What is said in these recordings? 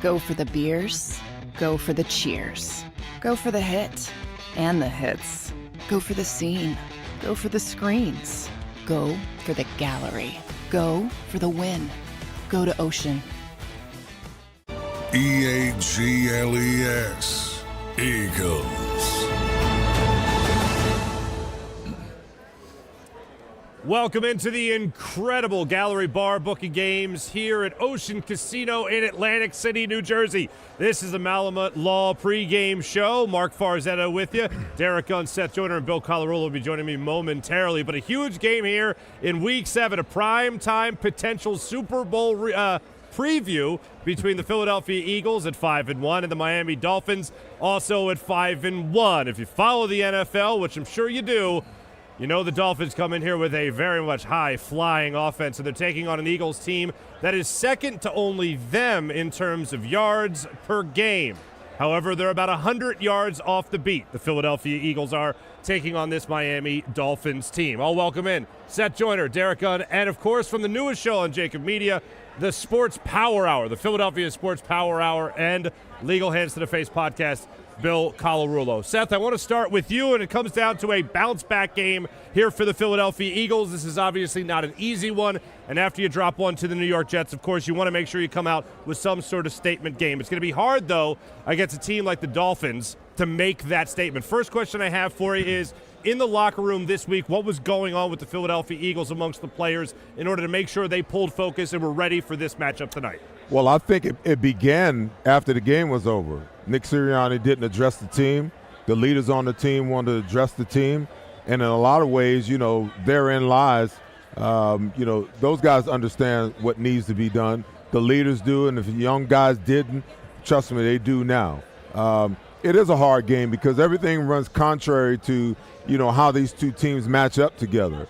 Go for the beers. Go for the cheers. Go for the hit and the hits. Go for the scene. Go for the screens. Go for the gallery. Go for the win. Go to Ocean. EAGLES. Eagles. Welcome into the incredible Gallery Bar booking games here at Ocean Casino in Atlantic City, New Jersey. This is the Malamut Law pregame show. Marc Farzetta with you. Derek Gunn, Seth Joyner, and Bill Colarulo will be joining me momentarily. But a huge game here in Week 7, a prime-time potential Super Bowl preview between the Philadelphia Eagles at 5-1 and the Miami Dolphins also at 5-1. If you follow the NFL, which I'm sure you do, you know the Dolphins come in here with a very much high-flying offense, and they're taking on an Eagles team that is second to only them in terms of yards per game. However, they're about 100 yards off the beat. The Philadelphia Eagles are taking on this Miami Dolphins team. I'll welcome in Seth Joyner, Derek Gunn, and, of course, from the newest show on JAKIB Media, the Sports Power Hour, the Philadelphia Sports Power Hour, and Legal Hands to the Face podcast, Bill Colarulo. Seth, I want to start with you, and it comes down to a bounce-back game here for the Philadelphia Eagles. This is obviously not an easy one, and after you drop one to the New York Jets, of course, you want to make sure you come out with some sort of statement game. It's going to be hard, though, against a team like the Dolphins to make that statement. First question I have for you is, in the locker room this week, what was going on with the Philadelphia Eagles amongst the players in order to make sure they pulled focus and were ready for this matchup tonight? Well, I think it began after the game was over. Nick Sirianni didn't address the team. The leaders on the team wanted to address the team. And in a lot of ways, therein lies, those guys understand what needs to be done. The leaders do, and if the young guys didn't, trust me, they do now. It is a hard game because everything runs contrary to, how these two teams match up together.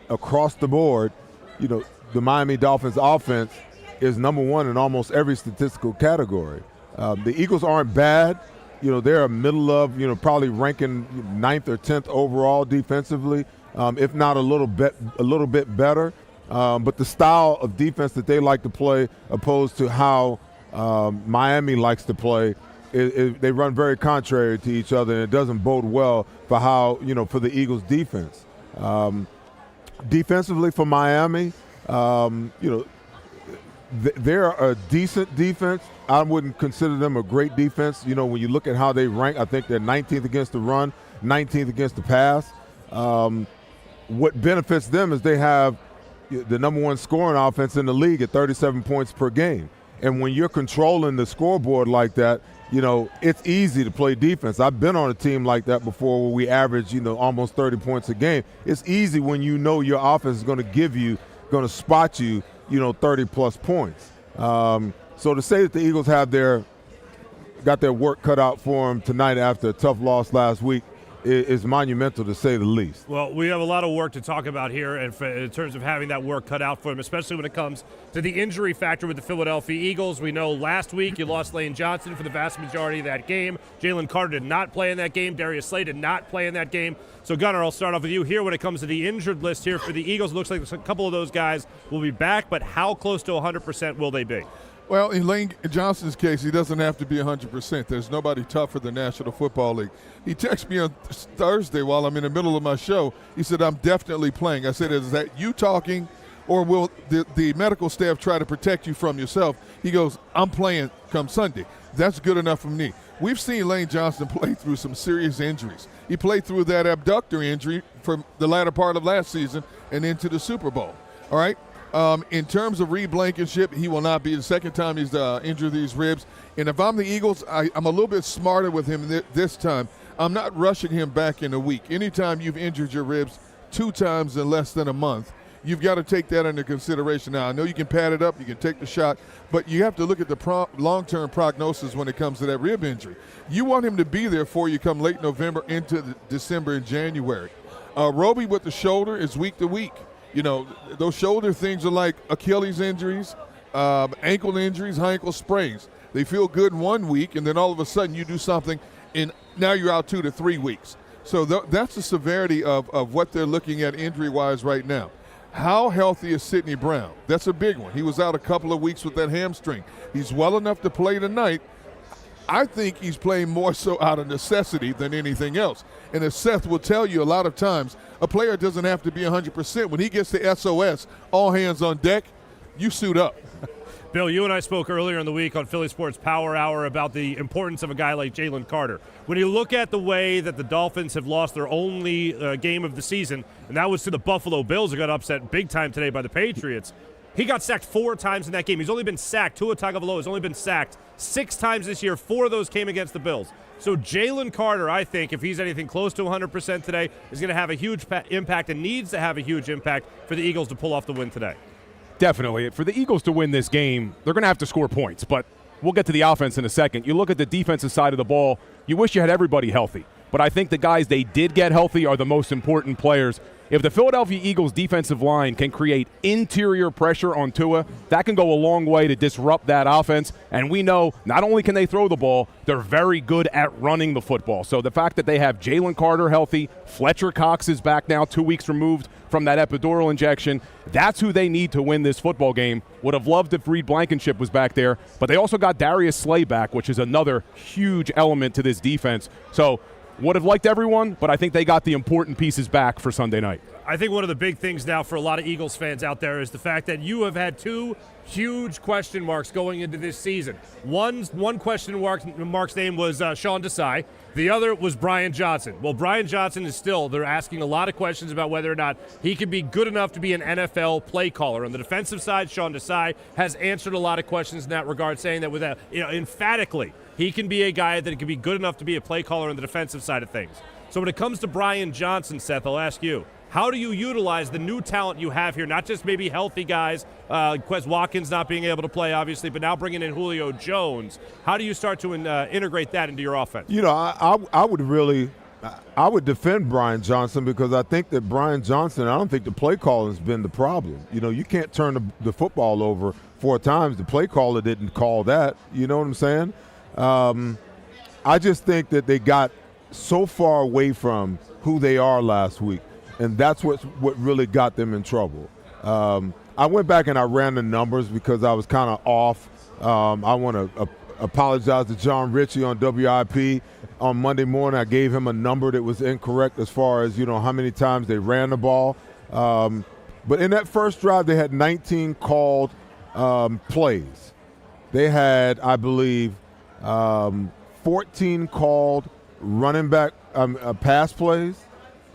Across the board, the Miami Dolphins offense is number one in almost every statistical category. The Eagles aren't bad. They're a middle of, probably ranking 9th or 10th overall defensively, if not a little bit better. But the style of defense that they like to play opposed to how Miami likes to play, they run very contrary to each other, and it doesn't bode well for how, for the Eagles defense. Defensively for Miami, they're a decent defense. I wouldn't consider them a great defense. When you look at how they rank, I think they're 19th against the run, 19th against the pass. What benefits them is they have the number one scoring offense in the league at 37 points per game. And when you're controlling the scoreboard like that, it's easy to play defense. I've been on a team like that before where we average, almost 30 points a game. It's easy when your offense is going to spot you, 30-plus points. So to say that the Eagles got their work cut out for them tonight after a tough loss last week is monumental, to say the least. Well, we have a lot of work to talk about here in terms of having that work cut out for them, especially when it comes to the injury factor with the Philadelphia Eagles. We know last week you lost Lane Johnson for the vast majority of that game. Jalen Carter did not play in that game. Darius Slay did not play in that game. So, Gunnar, I'll start off with you here when it comes to the injured list here for the Eagles. It looks like a couple of those guys will be back, but how close to 100% will they be? Well, in Lane Johnson's case, he doesn't have to be 100%. There's nobody tougher than National Football League. He texted me on Thursday while I'm in the middle of my show. He said, I'm definitely playing. I said, is that you talking, or will the medical staff try to protect you from yourself? He goes, I'm playing come Sunday. That's good enough for me. We've seen Lane Johnson play through some serious injuries. He played through that abductor injury for the latter part of last season and into the Super Bowl. All right? In terms of Reed Blankenship, he will not be. The second time he's injured these ribs. And if I'm the Eagles, I'm a little bit smarter with him this time. I'm not rushing him back in a week. Anytime you've injured your ribs 2 times in less than a month, you've got to take that into consideration. Now, I know you can pad it up, you can take the shot, but you have to look at the long-term prognosis when it comes to that rib injury. You want him to be there for you come late November into December and January. Roby with the shoulder is week to week. Those shoulder things are like Achilles injuries, ankle injuries, high ankle sprains. They feel good in 1 week, and then all of a sudden you do something, and now you're out 2 to 3 weeks. So that's the severity of what they're looking at injury-wise right now. How healthy is Sidney Brown? That's a big one. He was out a couple of weeks with that hamstring. He's well enough to play tonight. I think he's playing more so out of necessity than anything else. And as Seth will tell you a lot of times, a player doesn't have to be 100%. When he gets to SOS, all hands on deck, you suit up. Bill, you and I spoke earlier in the week on Philly Sports Power Hour about the importance of a guy like Jalen Carter. When you look at the way that the Dolphins have lost their only game of the season, and that was to the Buffalo Bills, who got upset big time today by the Patriots, he got sacked 4 times in that game. He's only been sacked. Tua Tagovailoa has only been sacked 6 times this year. 4 of those came against the Bills. So Jalen Carter, I think, if he's anything close to 100% today, is going to have a huge impact and needs to have a huge impact for the Eagles to pull off the win today. Definitely. For the Eagles to win this game, they're going to have to score points, but we'll get to the offense in a second. You look at the defensive side of the ball, you wish you had everybody healthy, but I think the guys they did get healthy are the most important players. If the Philadelphia Eagles defensive line can create interior pressure on Tua, that can go a long way to disrupt that offense. And we know not only can they throw the ball, they're very good at running the football. So the fact that they have Jalen Carter healthy, Fletcher Cox is back now 2 weeks removed from that epidural injection, that's who they need to win this football game. Would have loved if Reed Blankenship was back there, but they also got Darius Slay back, which is another huge element to this defense. So would have liked everyone, but I think they got the important pieces back for Sunday night. I think one of the big things now for a lot of Eagles fans out there is the fact that you have had 2 huge question marks going into this season. One question mark's name was Sean Desai. The other was Brian Johnson. Well, Brian Johnson is still, they're asking a lot of questions about whether or not he can be good enough to be an NFL play caller. On the defensive side, Sean Desai has answered a lot of questions in that regard, saying that without, emphatically, he can be a guy that can be good enough to be a play caller on the defensive side of things. So when it comes to Brian Johnson, Seth, I'll ask you, how do you utilize the new talent you have here? Not just maybe healthy guys, Quez Watkins not being able to play, obviously, but now bringing in Julio Jones. How do you start to integrate that into your offense? I would defend Brian Johnson because I think that Brian Johnson, I don't think the play calling has been the problem. You can't turn the football over 4 times. The play caller didn't call that. You know what I'm saying? I just think that they got so far away from who they are last week. And that's what really got them in trouble. I went back and I ran the numbers because I was kind of off. I want to apologize to John Ritchie on WIP. On Monday morning, I gave him a number that was incorrect as far as, how many times they ran the ball. But in that first drive, they had 19 called plays. They had, I believe, 14 called running back pass plays.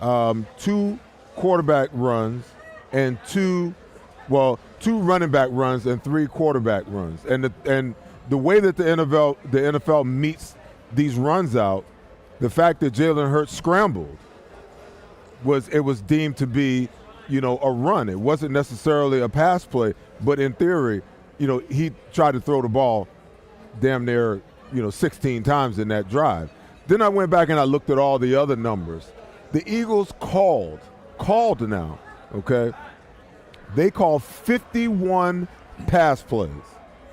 2 quarterback runs and 2 running back runs and 3 quarterback runs. And the way that the NFL meets these runs out, the fact that Jalen Hurts scrambled was deemed to be, a run. It wasn't necessarily a pass play, but in theory, he tried to throw the ball damn near, 16 times in that drive. Then I went back and I looked at all the other numbers. The Eagles called now, okay? They called 51 pass plays,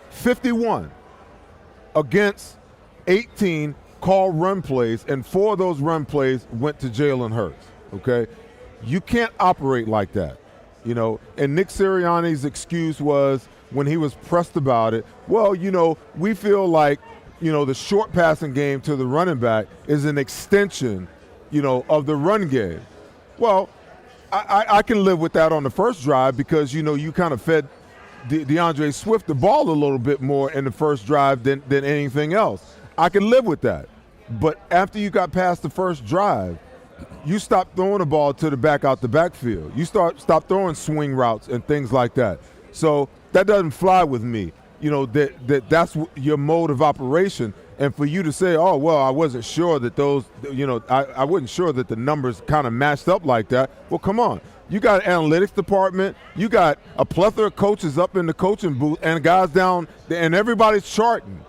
51 against 18 called run plays, and 4 of those run plays went to Jalen Hurts, okay? You can't operate like that, And Nick Sirianni's excuse was when he was pressed about it, well, we feel like, the short passing game to the running back is an extension of the run game. Well, I can live with that on the first drive because, you kind of fed DeAndre Swift the ball a little bit more in the first drive than anything else. I can live with that. But after you got past the first drive, you stop throwing the ball to the back out the backfield. You stop throwing swing routes and things like that. So that doesn't fly with me. That's your mode of operation. And for you to say, oh, well, I wasn't sure that those, I wasn't sure that the numbers kind of matched up like that. Well, come on. You got an analytics department. You got a plethora of coaches up in the coaching booth and guys down, and everybody's charting.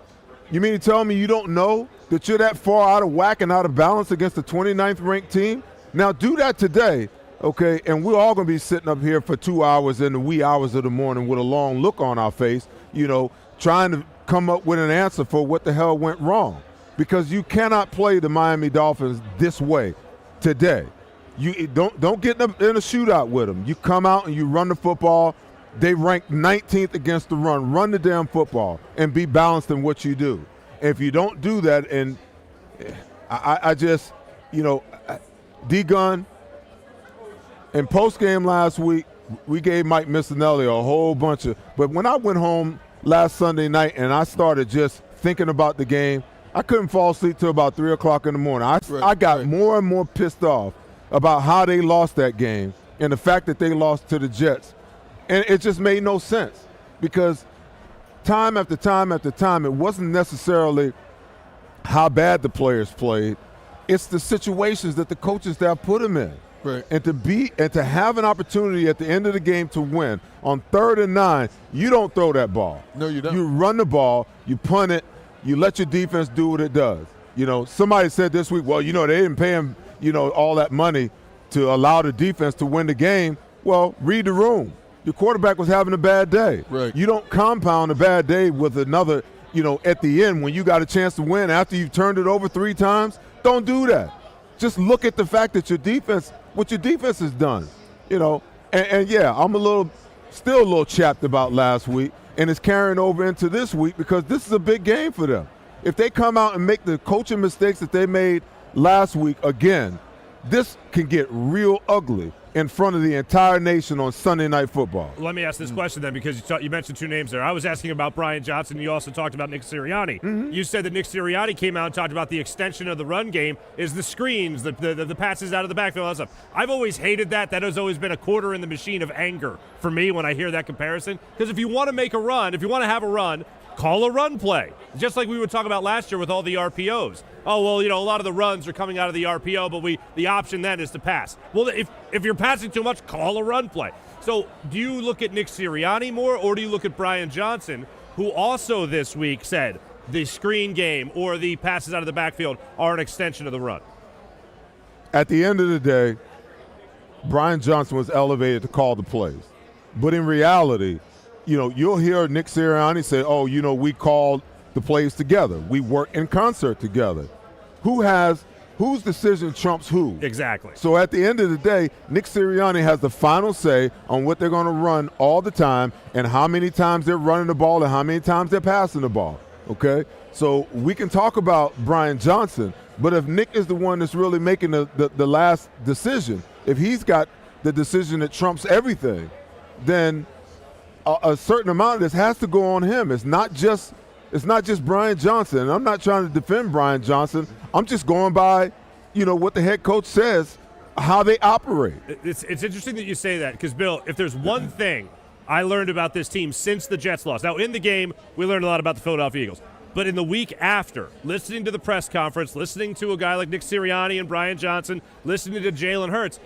You mean to tell me you don't know that you're that far out of whack and out of balance against the 29th ranked team? Now do that today, okay, and we're all going to be sitting up here for 2 hours in the wee hours of the morning with a long look on our face, trying to come up with an answer for what the hell went wrong, because you cannot play the Miami Dolphins this way today. You don't get in a shootout with them. You come out and you run the football. They rank 19th against the run. Run the damn football and be balanced in what you do. If you don't do that, and I just, D-Gun, in post-game last week, we gave Mike Missinelli a whole bunch of – but when I went home last Sunday night and I started just thinking about the game, I couldn't fall asleep till about 3 o'clock in the morning. I got more and more pissed off about how they lost that game and the fact that they lost to the Jets. And it just made no sense because time after time after time, it wasn't necessarily how bad the players played. It's the situations that the coaching staff put them in. Right. And to have an opportunity at the end of the game to win on 3rd and 9, you don't throw that ball. No, you don't. You run the ball, you punt it, you let your defense do what it does. Somebody said this week, well, they didn't pay him, all that money to allow the defense to win the game. Well, read the room. Your quarterback was having a bad day. Right. You don't compound a bad day with another, at the end when you got a chance to win after you've turned it over 3 times. Don't do that. Just look at the fact that what your defense has done. And yeah, I'm still a little chapped about last week, and it's carrying over into this week because this is a big game for them. If they come out and make the coaching mistakes that they made last week again, this can get real ugly in front of the entire nation on Sunday Night Football. Let me ask this question then, because you mentioned 2 names there. I was asking about Brian Johnson. You also talked about Nick Sirianni. Mm-hmm. You said that Nick Sirianni came out and talked about the extension of the run game is the screens, the passes out of the backfield, all that stuff. I've always hated that. That has always been a quarter in the machine of anger for me when I hear that comparison. Because if you want to make a run, if you want to have a run, call a run play. Just like we would talk about last year with all the RPOs. Oh, well, a lot of the runs are coming out of the RPO, but the option then is to pass. Well, if you're passing too much, call a run play. So do you look at Nick Sirianni more, or do you look at Brian Johnson, who also this week said the screen game or the passes out of the backfield are an extension of the run? At the end of the day, Brian Johnson was elevated to call the plays. But in reality, you'll hear Nick Sirianni say, we called the plays together. We work in concert together. Whose decision trumps who? Exactly. So at the end of the day, Nick Sirianni has the final say on what they're going to run all the time and how many times they're running the ball and how many times they're passing the ball. Okay? So we can talk about Brian Johnson, but if Nick is the one that's really making the last decision, if he's got the decision that trumps everything, then a certain amount of this has to go on him. It's not just Brian Johnson. And I'm not trying to defend Brian Johnson. I'm just going by, what the head coach says, how they operate. It's interesting that you say that because, Bill, if there's one thing I learned about this team since the Jets lost. Now, in the game, we learned a lot about the Philadelphia Eagles. But in the week after, listening to the press conference, listening to a guy like Nick Sirianni and Brian Johnson, listening to Jalen Hurts,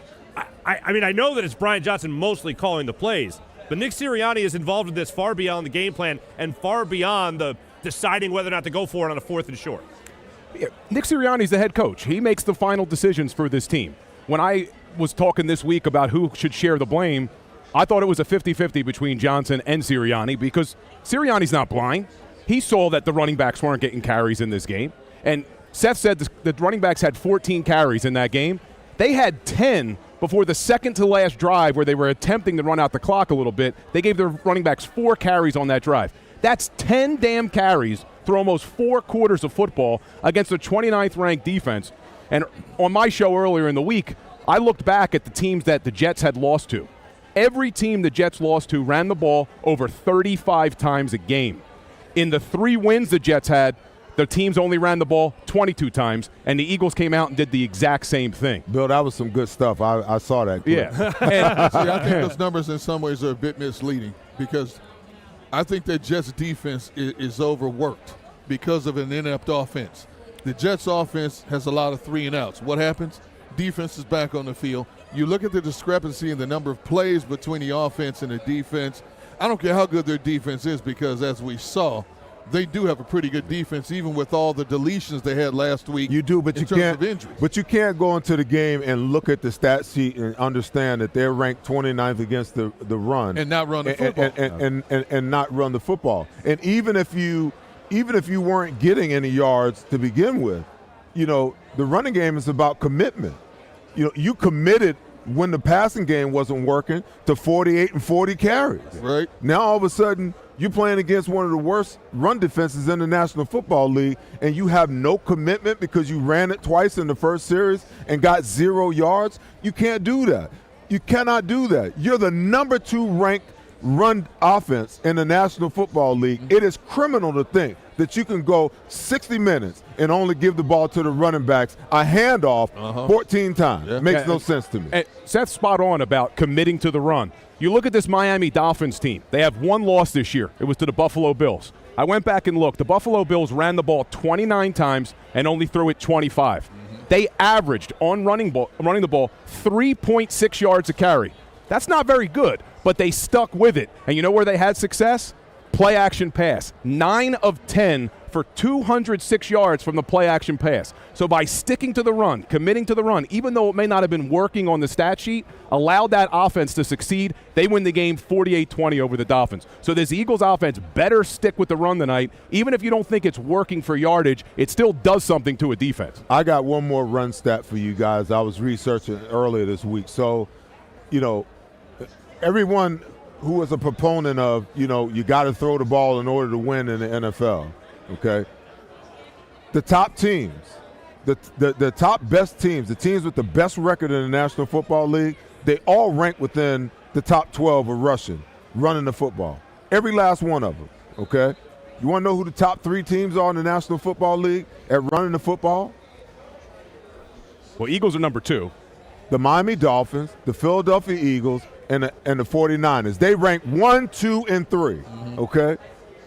I know that it's Brian Johnson mostly calling the plays, but Nick Sirianni is involved in this far beyond the game plan and far beyond the deciding whether or not to go for it on a 4th and short. Yeah, Nick Sirianni's the head coach. He makes the final decisions for this team. When I was talking this week about who should share the blame, I thought it was a 50-50 between Johnson and Sirianni because Sirianni's not blind. He saw that the running backs weren't getting carries in this game. And Seth said the running backs had 14 carries in that game. They had 10 before the second-to-last drive where they were attempting to run out the clock a little bit. They gave their running backs 4 carries on that drive. That's 10 damn carries through almost 4 quarters of football against a 29th-ranked defense. And on my show earlier in the week, I looked back at the teams that the Jets had lost to. Every team the Jets lost to ran the ball over 35 times a game. In the 3 wins the Jets had, the teams only ran the ball 22 times, and the Eagles came out and did the exact same thing. Bill, that was some good stuff. I saw that. Yeah. See, I think those numbers in some ways are a bit misleading because I think that Jets defense is overworked because of an inept offense. The Jets offense has a lot of 3-and-outs. What happens? Defense is back on the field. You look at the discrepancy in the number of plays between the offense and the defense. I don't care how good their defense is because, as we saw, they do have a pretty good defense, even with all the deletions they had last week. You do, but in terms of injuries. But you can't go into the game and look at the stat sheet and understand that they're ranked 29th against the run and not run the football and not run the football. And even if you weren't getting any yards to begin with, the running game is about commitment. you committed when the passing game wasn't working to 48 and 40 carries. Right. Now all of a sudden you're playing against one of the worst run defenses in the National Football League, and you have no commitment because you ran it twice in the first series and got 0 yards. You can't do that. You cannot do that. You're the number 2 ranked run offense in the National Football League. It is criminal to think that you can go 60 minutes and only give the ball to the running backs a handoff 14 times. Yeah. Makes no sense to me. And Seth's spot on about committing to the run. You look at this Miami Dolphins team. They have one loss this year. It was to the Buffalo Bills. I went back and looked. The Buffalo Bills ran the ball 29 times and only threw it 25. They averaged on running the ball 3.6 yards a carry. That's not very good, but they stuck with it. And you know where they had success? Play action pass. 9 of 10 for 206 yards from the play action pass. So by sticking to the run, committing to the run, even though it may not have been working on the stat sheet, allowed that offense to succeed. They win the game 48-20 over the Dolphins. So this Eagles offense better stick with the run tonight. Even if you don't think it's working for yardage, it still does something to a defense. I got one more run stat for you guys. I was researching earlier this week. So, everyone who was a proponent of, you got to throw the ball in order to win in the NFL, okay? The top teams, the top best teams, the teams with the best record in the National Football League, they all rank within the top 12 of running the football. Every last one of them, okay? You want to know who the top 3 teams are in the National Football League at running the football? Well, Eagles are number 2. The Miami Dolphins, the Philadelphia Eagles, and the 49ers. They rank 1, 2, and 3, okay?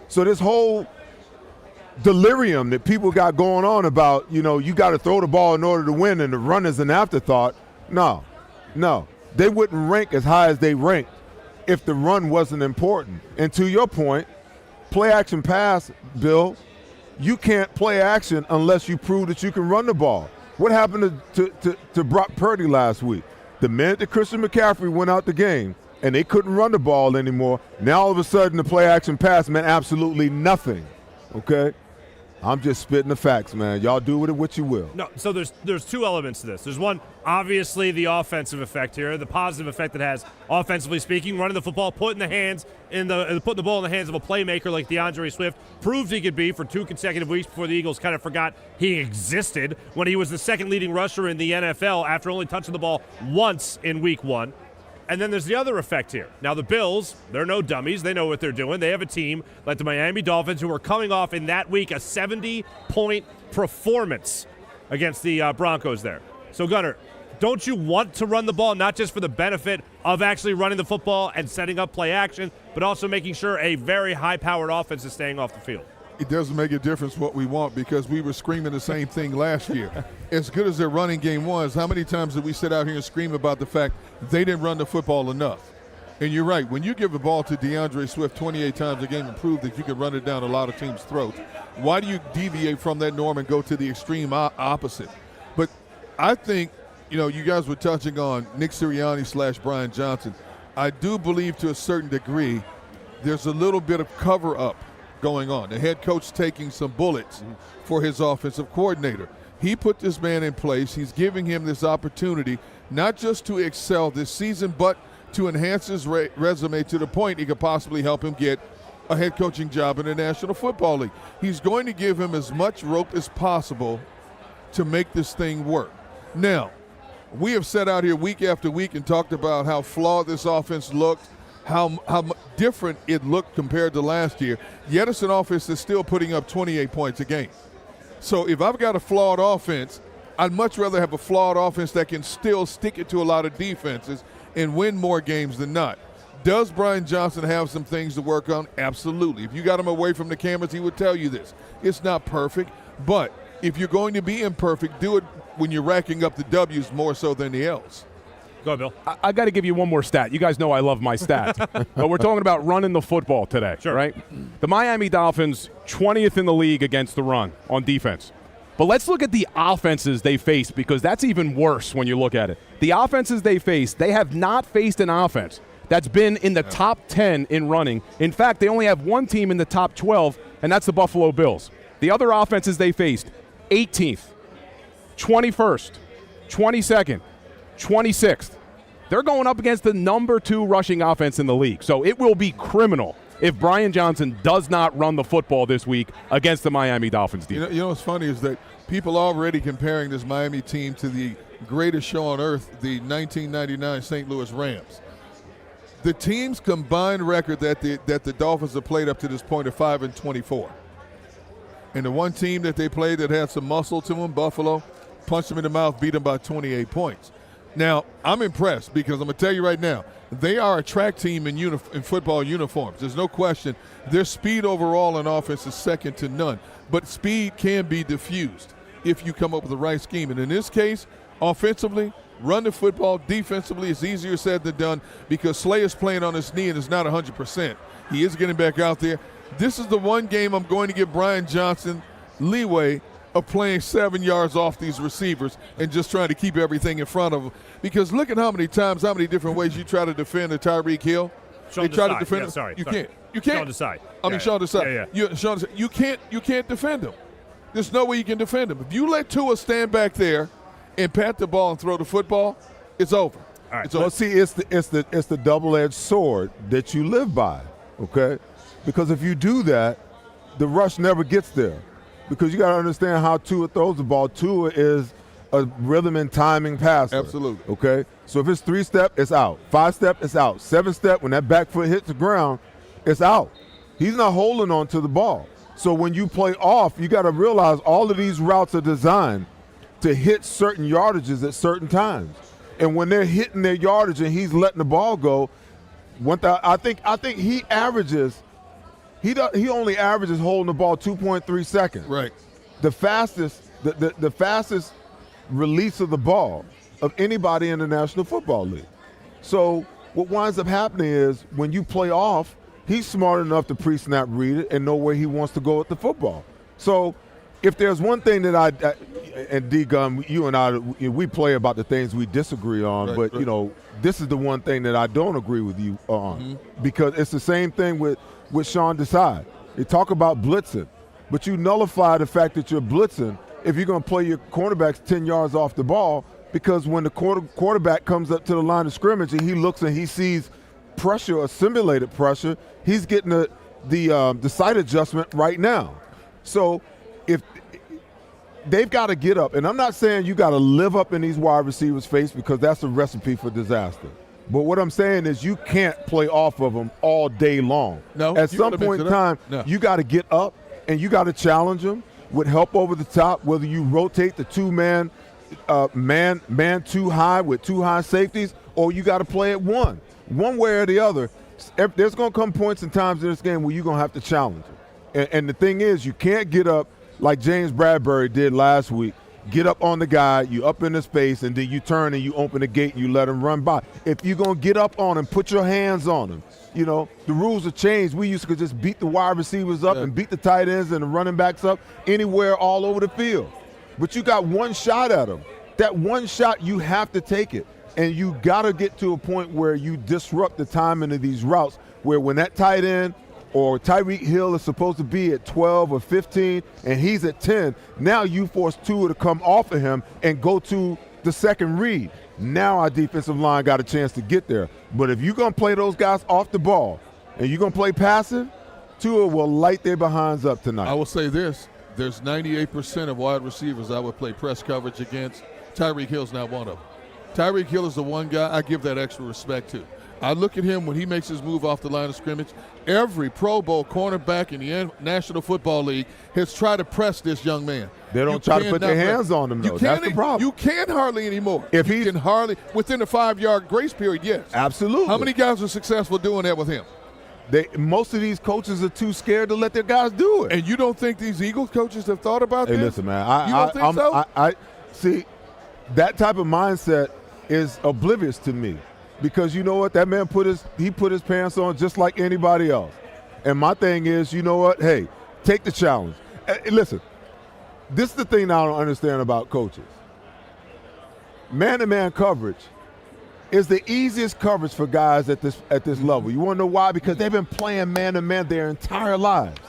So this whole delirium that people got going on about, you got to throw the ball in order to win and the run is an afterthought, no. They wouldn't rank as high as they ranked if the run wasn't important. And to your point, play action pass, Bill, you can't play action unless you prove that you can run the ball. What happened to Brock Purdy last week? The minute that Christian McCaffrey went out the game and they couldn't run the ball anymore, now all of a sudden the play-action pass meant absolutely nothing, okay? I'm just spitting the facts, man. Y'all do with it what you will. No, so there's 2 elements to this. There's one, obviously, the offensive effect here, the positive effect it has, offensively speaking, running the football, putting the ball in the hands of a playmaker like DeAndre Swift, proved he could be for 2 consecutive weeks before the Eagles kind of forgot he existed when he was the second leading rusher in the NFL after only touching the ball once in week 1. And then there's the other effect here. Now, the Bills, they're no dummies. They know what they're doing. They have a team like the Miami Dolphins who are coming off in that week a 70-point performance against the Broncos there. So, Gunnar, don't you want to run the ball not just for the benefit of actually running the football and setting up play action, but also making sure a very high-powered offense is staying off the field? It doesn't make a difference what we want because we were screaming the same thing last year. As good as their running game was, how many times did we sit out here and scream about the fact they didn't run the football enough? And you're right. When you give the ball to DeAndre Swift 28 times a game and prove that you can run it down a lot of teams' throats, why do you deviate from that norm and go to the extreme opposite? But I think, you guys were touching on Nick Sirianni / Brian Johnson. I do believe to a certain degree there's a little bit of cover-up going on. The head coach taking some bullets for his offensive coordinator. He put this man in place. He's giving him this opportunity not just to excel this season, but to enhance his resume to the point he could possibly help him get a head coaching job in the National Football League. He's going to give him as much rope as possible to make this thing work. Now, we have sat out here week after week and talked about how flawed this offense looked, how different it looked compared to last year, yet it's an offense that's still putting up 28 points a game. So if I've got a flawed offense, I'd much rather have a flawed offense that can still stick it to a lot of defenses and win more games than not. Does Brian Johnson have some things to work on? Absolutely. If you got him away from the cameras, he would tell you this. It's not perfect, but if you're going to be imperfect, do it when you're racking up the W's more so than the L's. Go ahead, Bill. I got to give you one more stat. You guys know I love my stats. But we're talking about running the football today, right? The Miami Dolphins, 20th in the league against the run on defense. But let's look at the offenses they face because that's even worse when you look at it. The offenses they face, they have not faced an offense that's been in the top 10 in running. In fact, they only have one team in the top 12, and that's the Buffalo Bills. The other offenses they faced, 18th, 21st, 22nd, 26th. They're going up against the number 2 rushing offense in the league. So it will be criminal if Brian Johnson does not run the football this week against the Miami Dolphins defense. You know what's funny is that people are already comparing this Miami team to the greatest show on earth, the 1999 St. Louis Rams. The team's combined record that the Dolphins have played up to this point are 5-24. And the one team that they played that had some muscle to them, Buffalo, punched them in the mouth, beat them by 28 points. Now, I'm impressed because I'm going to tell you right now, they are a track team in football uniforms. There's no question. Their speed overall on offense is second to none. But speed can be diffused if you come up with the right scheme. And in this case, offensively, run the football. Defensively, it's easier said than done because Slay is playing on his knee and is not 100%. He is getting back out there. This is the one game I'm going to give Brian Johnson leeway of playing 7 yards off these receivers and just trying to keep everything in front of them. Because look at how many different ways you try to defend a Tyreek Hill. Sean they try Desai. to defend yeah, him. sorry. You sorry. can't. You can't. Sean Desai. I mean, Sean Desai. Yeah. Sean Desai. You can't defend him. There's no way you can defend him. If you let Tua stand back there and pat the ball and throw the football, it's over. All right. It's Well, over. see, it's the double-edged sword that you live by, okay? Because if you do that, the rush never gets there. Because you got to understand how Tua throws the ball. Tua is a rhythm and timing passer. Absolutely. Okay? So if it's 3-step, it's out. 5-step, it's out. 7-step, when that back foot hits the ground, it's out. He's not holding on to the ball. So when you play off, you got to realize all of these routes are designed to hit certain yardages at certain times. And when they're hitting their yardage and he's letting the ball go, I think he averages – he only averages holding the ball 2.3 seconds. Right. The fastest release of the ball of anybody in the National Football League. So what winds up happening is when you play off, he's smart enough to pre-snap read it and know where he wants to go with the football. So if there's one thing that and D-Gun, you and I, we play about the things we disagree on, but, you know, this is the one thing that I don't agree with you on because it's the same thing with Sean Desai. They talk about blitzing, but you nullify the fact that you're blitzing if you're going to play your cornerbacks 10 yards off the ball because when the quarterback comes up to the line of scrimmage and he looks and he sees pressure or simulated pressure, he's getting the sight adjustment right now. So if they've got to get up, and I'm not saying you got to live up in these wide receivers' face because that's a recipe for disaster. But what I'm saying is you can't play off of them all day long. No, at some point in time, you got to get up and you got to challenge them with help over the top, whether you rotate the two-man, man too high with two high safeties, or you got to play it one way or the other. There's going to come points and times in this game where you're going to have to challenge them. And the thing is, you can't get up like James Bradbury did last week. Get up on the guy, you up in his face, and then you turn and you open the gate and you let him run by. If you're going to get up on him, put your hands on him. You know, the rules have changed. We used to just beat the wide receivers up and beat the tight ends and the running backs up anywhere all over the field. But you got one shot at them. That one shot, you have to take it. And you got to get to a point where you disrupt the timing of these routes where when that tight end or Tyreek Hill is supposed to be at 12 or 15 and he's at 10, now you force Tua to come off of him and go to the second read. Now our defensive line got a chance to get there. But if you're going to play those guys off the ball and you're going to play passive, Tua will light their behinds up tonight. I will say this. There's 98% of wide receivers I would play press coverage against. Tyreek Hill's not one of them. Tyreek Hill is the one guy I give that extra respect to. I look at him when he makes his move off the line of scrimmage. Every Pro Bowl cornerback in the National Football League has tried to press this young man. They don't try to put their hands on him, though. That's the problem. You can't hardly anymore. If he can hardly, within a 5-yard grace period, yes. Absolutely. How many guys are successful doing that with him? Most of these coaches are too scared to let their guys do it. And you don't think these Eagles coaches have thought about this? Hey, listen, man. You don't think so? I see, that type of mindset is oblivious to me. Because you know what? That man put his pants on just like anybody else. And my thing is, you know what? Hey, take the challenge. Listen, this is the thing I don't understand about coaches. Man-to-man coverage is the easiest coverage for guys at this level. You want to know why? Because they've been playing man-to-man their entire lives.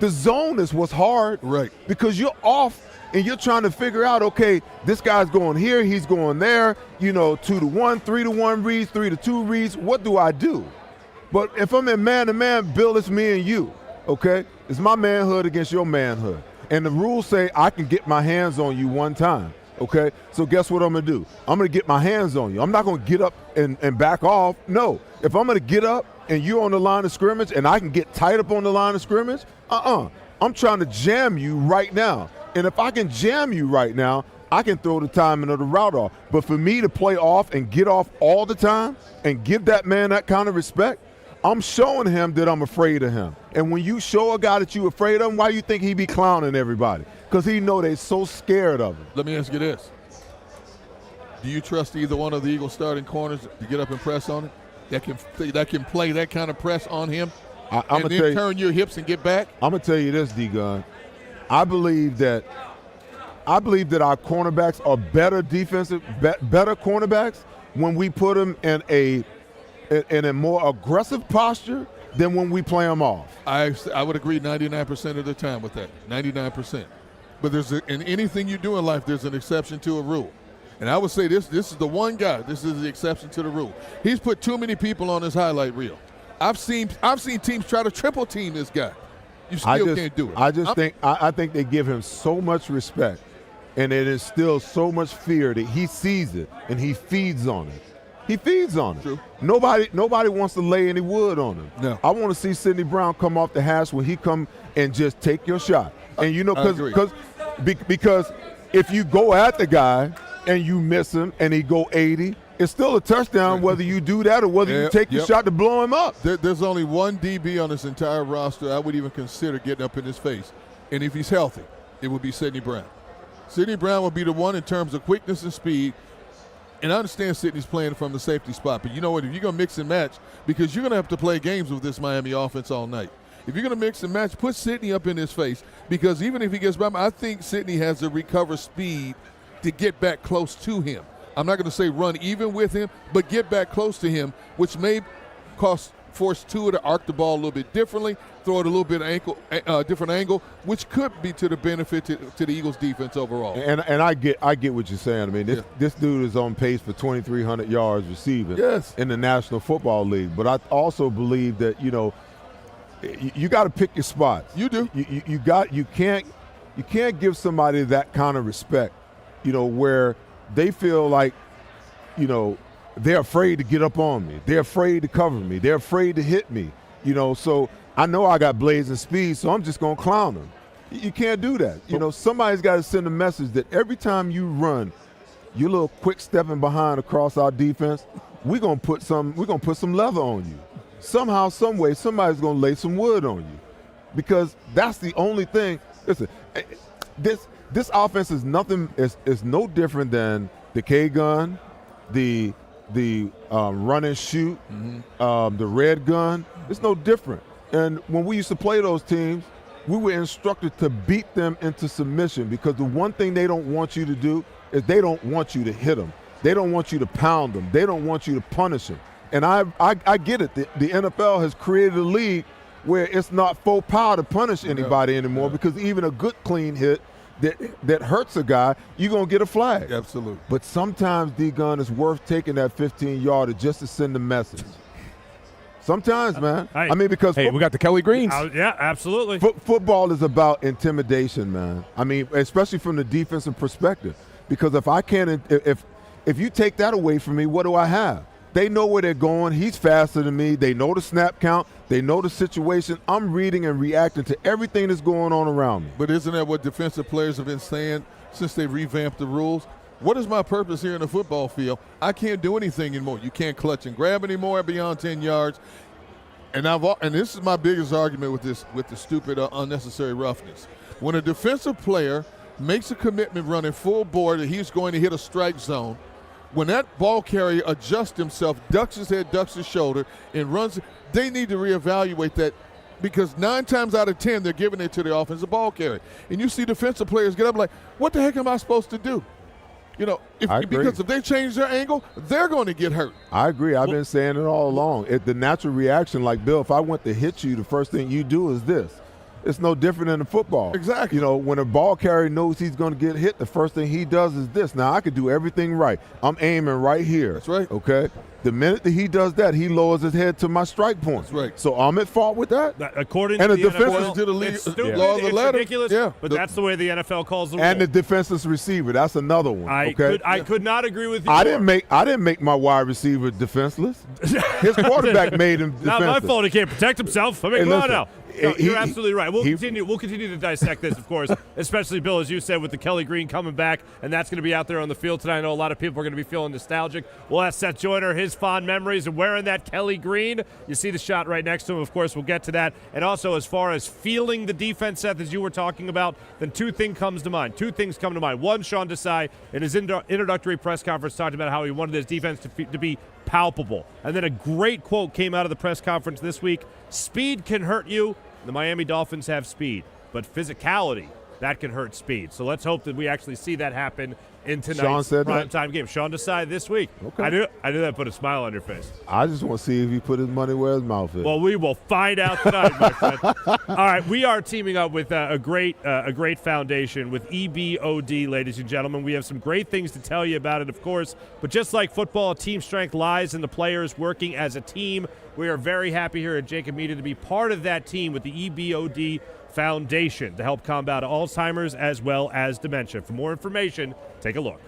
The zone is what's hard. Right. Because you're off and you're trying to figure out, okay, this guy's going here, he's going there, 2-1, 3-1 reads, 3-2 reads. What do I do? But if I'm in man-to-man, Bill, it's me and you, okay? It's my manhood against your manhood. And the rules say I can get my hands on you one time, okay? So guess what I'm going to do? I'm going to get my hands on you. I'm not going to get up and back off. No. If I'm going to get up and you're on the line of scrimmage and I can get tight up on the line of scrimmage, I'm trying to jam you right now. And if I can jam you right now, I can throw the timing of the route off. But for me to play off and get off all the time and give that man that kind of respect, I'm showing him that I'm afraid of him. And when you show a guy that you're afraid of him, why do you think he be clowning everybody? Because he know they're so scared of him. Let me ask you this. Do you trust either one of the Eagles starting corners to get up and press on it? That can play that kind of press on him? And then turn your hips and get back? I'm going to tell you this, D-Gun. I believe that our cornerbacks are better better cornerbacks when we put them in a more aggressive posture than when we play them off. I would agree 99% of the time with that, 99%. But in anything you do in life, there's an exception to a rule. And I would say this is the one guy, this is the exception to the rule. He's put too many people on his highlight reel. I've seen teams try to triple team this guy. You still can't do it. I think they give him so much respect, and it instills so much fear that he sees it and he feeds on it. He feeds on it. True. Nobody wants to lay any wood on him. No. I want to see Sidney Brown come off the hash when he come and just take your shot. And because if you go at the guy and you miss him and he go 80, it's still a touchdown whether you do that or whether you take your shot to blow him up. There's only one DB on this entire roster I would even consider getting up in his face. And if he's healthy, it would be Sidney Brown. Sidney Brown would be the one in terms of quickness and speed. And I understand Sidney's playing from the safety spot, but you know what? If you're going to mix and match, because you're going to have to play games with this Miami offense all night. If you're going to mix and match, put Sidney up in his face, because even if he gets by him, I think Sidney has the recover speed to get back close to him. I'm not going to say run even with him, but get back close to him, which may force Tua to arc the ball a little bit differently, throw it a little bit different angle, which could be to the benefit to the Eagles' defense overall. And I get what you're saying. I mean, this dude is on pace for 2,300 yards receiving in the National Football League. But I also believe that you got to pick your spots. You do. You can't give somebody that kind of respect, where they feel like, they're afraid to get up on me. They're afraid to cover me. They're afraid to hit me. So I know I got blazing speed, so I'm just going to clown them. You can't do that. Somebody's got to send a message that every time you run, you're a little quick stepping behind across our defense, we're going to put some leather on you. Somehow, some way, somebody's going to lay some wood on you. Because that's the only thing. Listen, this offense is is no different than the K-gun, the run and shoot, the red gun. It's no different. And when we used to play those teams, we were instructed to beat them into submission, because the one thing they don't want you to do is they don't want you to hit them. They don't want you to pound them. They don't want you to punish them. And I get it. The NFL has created a league where it's not faux pas to punish anybody anymore, because even a good clean hit that hurts a guy, you're going to get a flag. Absolutely. But sometimes, D-Gun, it's worth taking that 15-yarder just to send a message. Sometimes, man. Because we got the Kelly Greens. Yeah, absolutely. Football is about intimidation, man. Especially from the defensive perspective. Because if you take that away from me, what do I have? They know where they're going. He's faster than me. They know the snap count. They know the situation. I'm reading and reacting to everything that's going on around me. But isn't that what defensive players have been saying since they revamped the rules? What is my purpose here in the football field? I can't do anything anymore. You can't clutch and grab anymore beyond 10 yards. And this is my biggest argument with the stupid unnecessary roughness. When a defensive player makes a commitment running full bore that he's going to hit a strike zone, when that ball carrier adjusts himself, ducks his head, ducks his shoulder, and runs, they need to reevaluate that, because 9 times out of 10 they're giving it to the offensive ball carrier. And you see defensive players get up like, what the heck am I supposed to do? Because if they change their angle, they're going to get hurt. I agree. I've been saying it all along. The natural reaction, like, Bill, if I went to hit you, the first thing you do is this. It's no different than in football. Exactly. You know, when a ball carrier knows he's going to get hit, the first thing he does is this. Now, I could do everything right. I'm aiming right here. That's right. Okay? The minute that he does that, he lowers his head to my strike point. That's right. So I'm at fault with that. According And to the the defense NFL, to the league, it's stupid, law of the it's letter. ridiculous, Yeah. but that's the way the NFL calls the rule. And the defenseless receiver, that's another one. I could not agree with you. I didn't make my wide receiver defenseless. His quarterback made him defenseless. Not my fault. He can't protect himself. I mean, Hey, come on listen, now. No, you're absolutely right. We'll he- continue to dissect this, of course, especially, Bill, as you said, with the Kelly Green coming back, and that's going to be out there on the field tonight. I know a lot of people are going to be feeling nostalgic. We'll ask Seth Joyner his fond memories of wearing that Kelly Green. You see the shot right next to him. Of course, we'll get to that. And also, as far as feeling the defense, Seth, as you were talking about, then two things come to mind. One, Sean Desai, in his introductory press conference, talked about how he wanted his defense to be palpable. And then a great quote came out of the press conference this week. Speed can hurt you. The Miami Dolphins have speed, but physicality, that can hurt speed. So let's hope that we actually see that happen in tonight's primetime game. Sean Desai this week. Okay. I knew that put a smile on your face. I just want to see if he put his money where his mouth is. Well, we will find out tonight, my friend. All right, we are teaming up with a great foundation with EBOD, ladies and gentlemen. We have some great things to tell you about it, of course. But just like football, team strength lies in the players working as a team. We are very happy here at JAKIB Media to be part of that team with the EBOD Foundation to help combat Alzheimer's as well as dementia. For more information, take a look.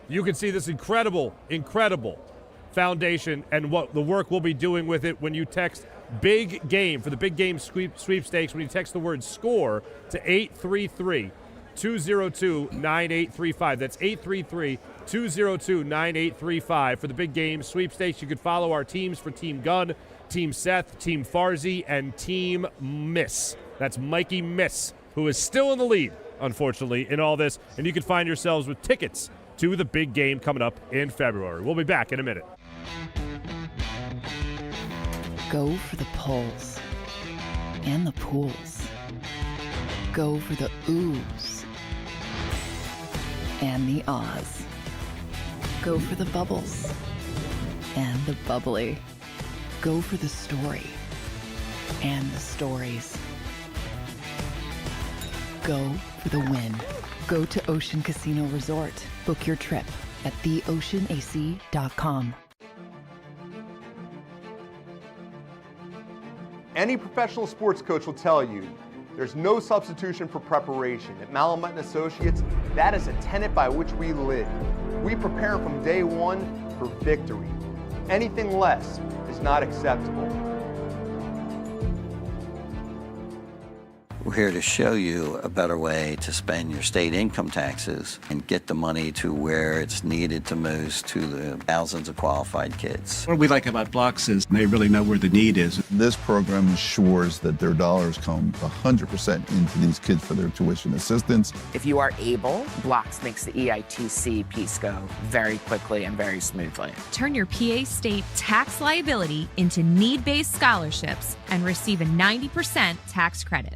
You can see this incredible foundation and what the work we'll be doing with it when you text Big Game for the Big Game sweepstakes. When you text the word SCORE to 833-202-9835. That's 833-202-9835 for the Big Game sweepstakes. You can follow our teams for Team Gunn, Team Seth, Team Farzi, and Team Miss. That's Mikey Miss, who is still in the lead, unfortunately, in all this. And you can find yourselves with tickets to the Big Game coming up in February. We'll be back in a minute. Go for the poles and the pools. Go for the oohs and the ahs. Go for the bubbles and the bubbly. Go for the story and the stories. Go for the win. Go to Ocean Casino Resort. Book your trip at theoceanac.com. Any professional sports coach will tell you there's no substitution for preparation. At Malamut & Associates, that is a tenet by which we live. We prepare from day one for victory. Anything less is not acceptable. We're here to show you a better way to spend your state income taxes and get the money to where it's needed to most to the thousands of qualified kids. What we like about Blocks is they really know where the need is. This program ensures that their dollars come 100% into these kids for their tuition assistance. If you are able, Blocks makes the EITC piece go very quickly and very smoothly. Turn your PA State tax liability into need-based scholarships and receive a 90% tax credit.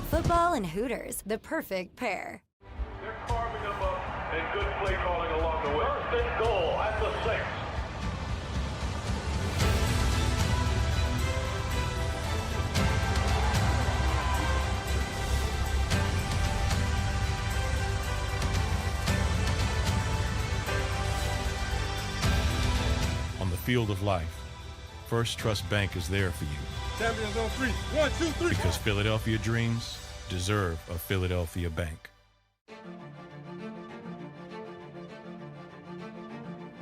Football and Hooters, the perfect pair. They're carving them up and good play calling along the way. First and goal at the 6. On the field of life, First Trust Bank is there for you. Champions on 3. 1, 2, 3. Because Philadelphia dreams deserve a Philadelphia bank.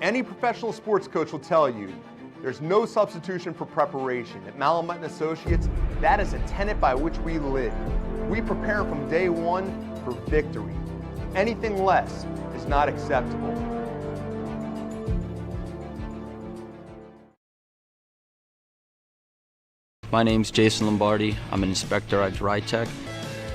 Any professional sports coach will tell you there's no substitution for preparation. At Malamut & Associates, that is a tenet by which we live. We prepare from day one for victory. Anything less is not acceptable. My name's Jason Lombardi. I'm an inspector at Dry Tech.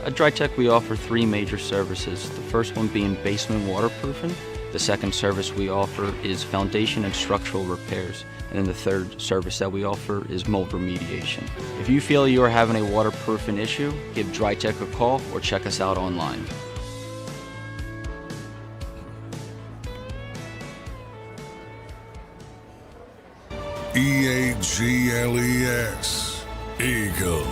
At DryTech, we offer 3 major services, the first one being basement waterproofing. The second service we offer is foundation and structural repairs. And then the third service that we offer is mold remediation. If you feel you are having a waterproofing issue, give DryTech a call or check us out online. EAGLES, Eagles.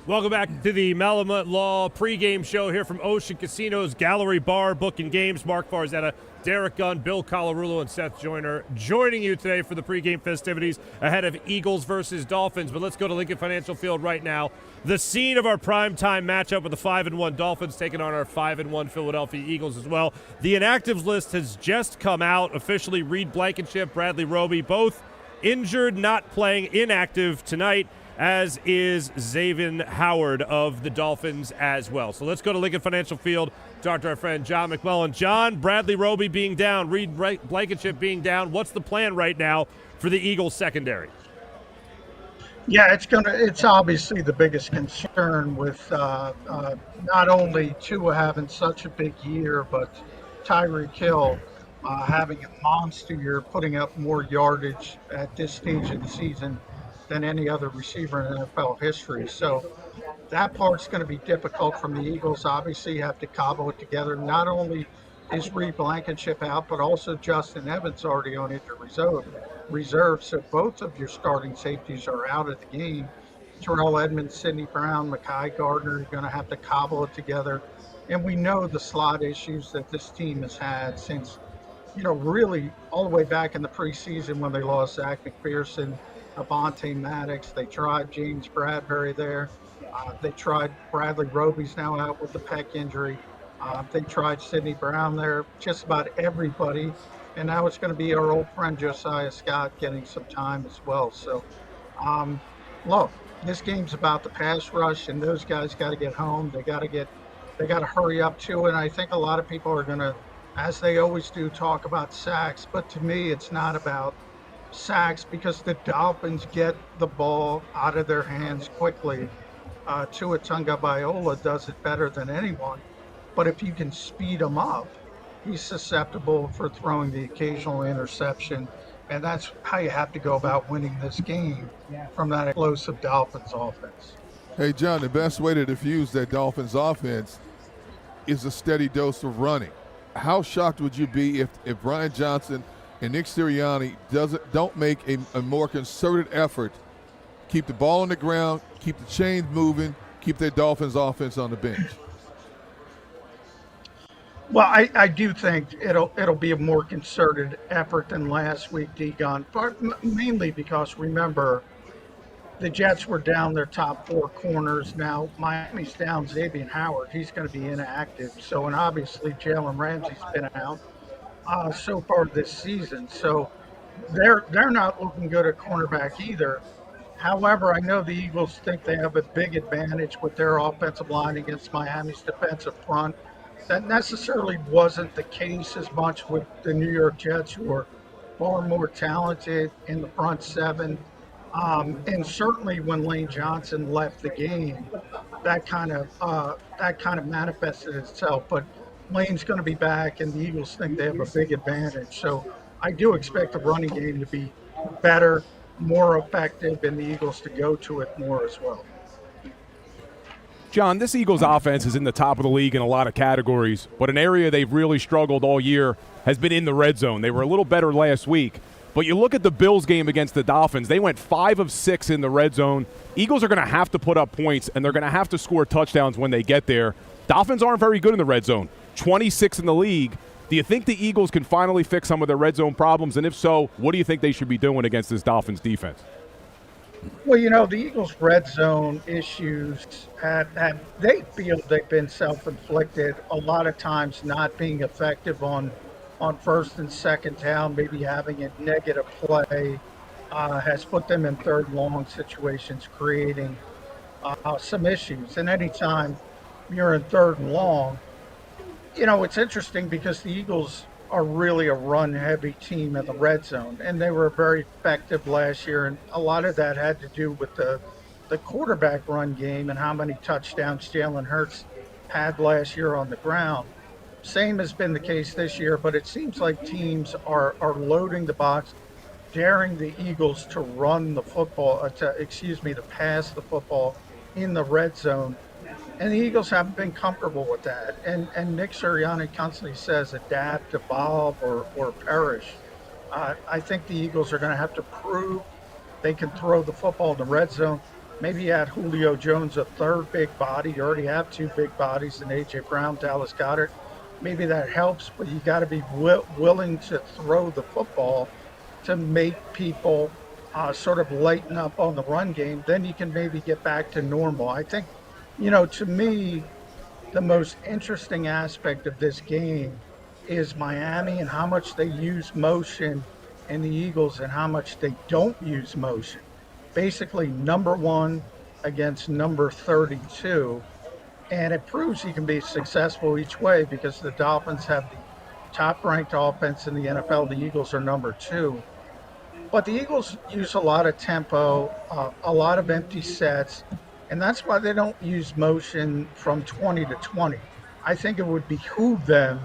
Welcome back to the Malamut Law pregame show here from Ocean Casino's Gallery Bar, booking games. Marc Farzetta, Derek Gunn, Bill Colarulo, and Seth Joyner joining you today for the pregame festivities ahead of Eagles versus Dolphins. But let's go to Lincoln Financial Field right now. The scene of our primetime matchup with the 5-1 Dolphins taking on our 5-1 Philadelphia Eagles as well. The inactives list has just come out officially. Reed Blankenship, Bradley Roby, both injured, not playing, inactive tonight, as is Xavier Howard of the Dolphins as well. So let's go to Lincoln Financial Field, talk to our friend John McMullen. John, Bradley Roby being down, Reed Blankenship being down. What's the plan right now for the Eagles secondary? Yeah, it's obviously the biggest concern with not only Tua having such a big year, but Tyreek Hill having a monster year, putting up more yardage at this stage of the season than any other receiver in NFL history. So that part's going to be difficult from the Eagles. Obviously, you have to cobble it together. Not only is Reed Blankenship out, but also Justin Evans already on injured reserve. So both of your starting safeties are out of the game. Terrell Edmonds, Sidney Brown, Mekhi Gardner are going to have to cobble it together. And we know the slot issues that this team has had since, really all the way back in the preseason when they lost Zach McPherson, Avonte Maddox. They tried James Bradbury there. They tried Bradley Roby's now out with the pec injury. They tried Sidney Brown there, just about everybody. And now it's going to be our old friend Josiah Scott getting some time as well. So, look, this game's about the pass rush, and those guys got to get home. They got to hurry up to it. And I think a lot of people are going to, as they always do, talk about sacks. But to me, it's not about sacks because the Dolphins get the ball out of their hands quickly. Tua Tagovailoa does it better than anyone. But if you can speed him up, he's susceptible for throwing the occasional interception. And that's how you have to go about winning this game from that explosive Dolphins offense. Hey, John, the best way to diffuse that Dolphins offense is a steady dose of running. How shocked would you be if Brian Johnson and Nick Sirianni don't make a more concerted effort, keep the ball on the ground, keep the chains moving, keep their Dolphins offense on the bench? Well, I do think it'll be a more concerted effort than last week, D-Gun, mainly because, remember, the Jets were down their top 4 corners. Now Miami's down Xavier Howard. He's going to be inactive. So, and obviously Jalen Ramsey's been out so far this season. So they're not looking good at cornerback either. However, I know the Eagles think they have a big advantage with their offensive line against Miami's defensive front. That necessarily wasn't the case as much with the New York Jets, who are far more talented in the front seven. And certainly when Lane Johnson left the game, that kind of manifested itself. But Lane's going to be back, and the Eagles think they have a big advantage. So I do expect the running game to be better, more effective, and the Eagles to go to it more as well. John, this Eagles offense is in the top of the league in a lot of categories, but an area they've really struggled all year has been in the red zone. They were a little better last week, but you look at the Bills game against the Dolphins, they went 5 of 6 in the red zone. Eagles are going to have to put up points, and they're going to have to score touchdowns when they get there. Dolphins aren't very good in the red zone, 26 in the league. Do you think the Eagles can finally fix some of their red zone problems? And if so, what do you think they should be doing against this Dolphins defense? Well, the Eagles' red zone issues, they feel they've been self-inflicted, a lot of times not being effective on first and second down, maybe having a negative play, has put them in third and long situations, creating some issues. And anytime you're in third and long, it's interesting because the Eagles are really a run-heavy team in the red zone, and they were very effective last year, and a lot of that had to do with the quarterback run game and how many touchdowns Jalen Hurts had last year on the ground. Same has been the case this year, but it seems like teams are loading the box, daring the Eagles to run the football, to pass the football in the red zone. And the Eagles haven't been comfortable with that. And Nick Sirianni constantly says adapt, evolve, or perish. I think the Eagles are going to have to prove they can throw the football in the red zone. Maybe add Julio Jones, a third big body. You already have two big bodies in A.J. Brown, Dallas Goedert. Maybe that helps, but you got to be willing to throw the football to make people sort of lighten up on the run game. Then you can maybe get back to normal. I think, to me, the most interesting aspect of this game is Miami and how much they use motion, and the Eagles and how much they don't use motion. Basically, number 1 against number 32. And it proves you can be successful each way because the Dolphins have the top-ranked offense in the NFL. The Eagles are number 2. But the Eagles use a lot of tempo, a lot of empty sets, and that's why they don't use motion from 20 to 20. I think it would behoove them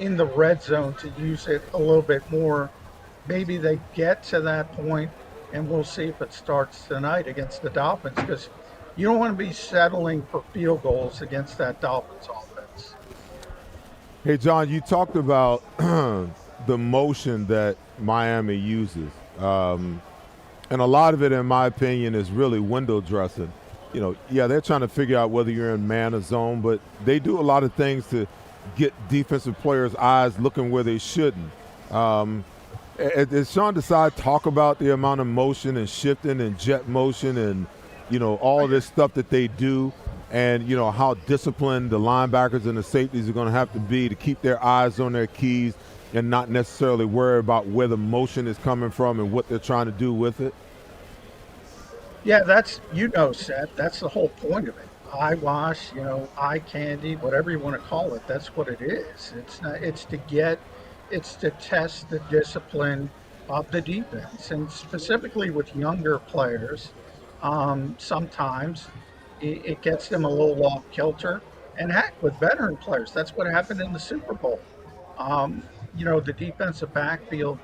in the red zone to use it a little bit more. Maybe they get to that point, and we'll see if it starts tonight against the Dolphins, because you don't want to be settling for field goals against that Dolphins offense. Hey, John, you talked about the motion that Miami uses. And a lot of it, in my opinion, is really window dressing. They're trying to figure out whether you're in man or zone, but they do a lot of things to get defensive players' eyes looking where they shouldn't. As Sean Desai talk about the amount of motion and shifting and jet motion and, all this stuff that they do, and, how disciplined the linebackers and the safeties are going to have to be to keep their eyes on their keys and not necessarily worry about where the motion is coming from and what they're trying to do with it? Yeah, that's, Seth, that's the whole point of it. Eyewash, eye candy, whatever you want to call it, that's what it is. It's to test the discipline of the defense. And specifically with younger players, sometimes it gets them a little off kilter. And heck, with veteran players, that's what happened in the Super Bowl. The defensive backfield,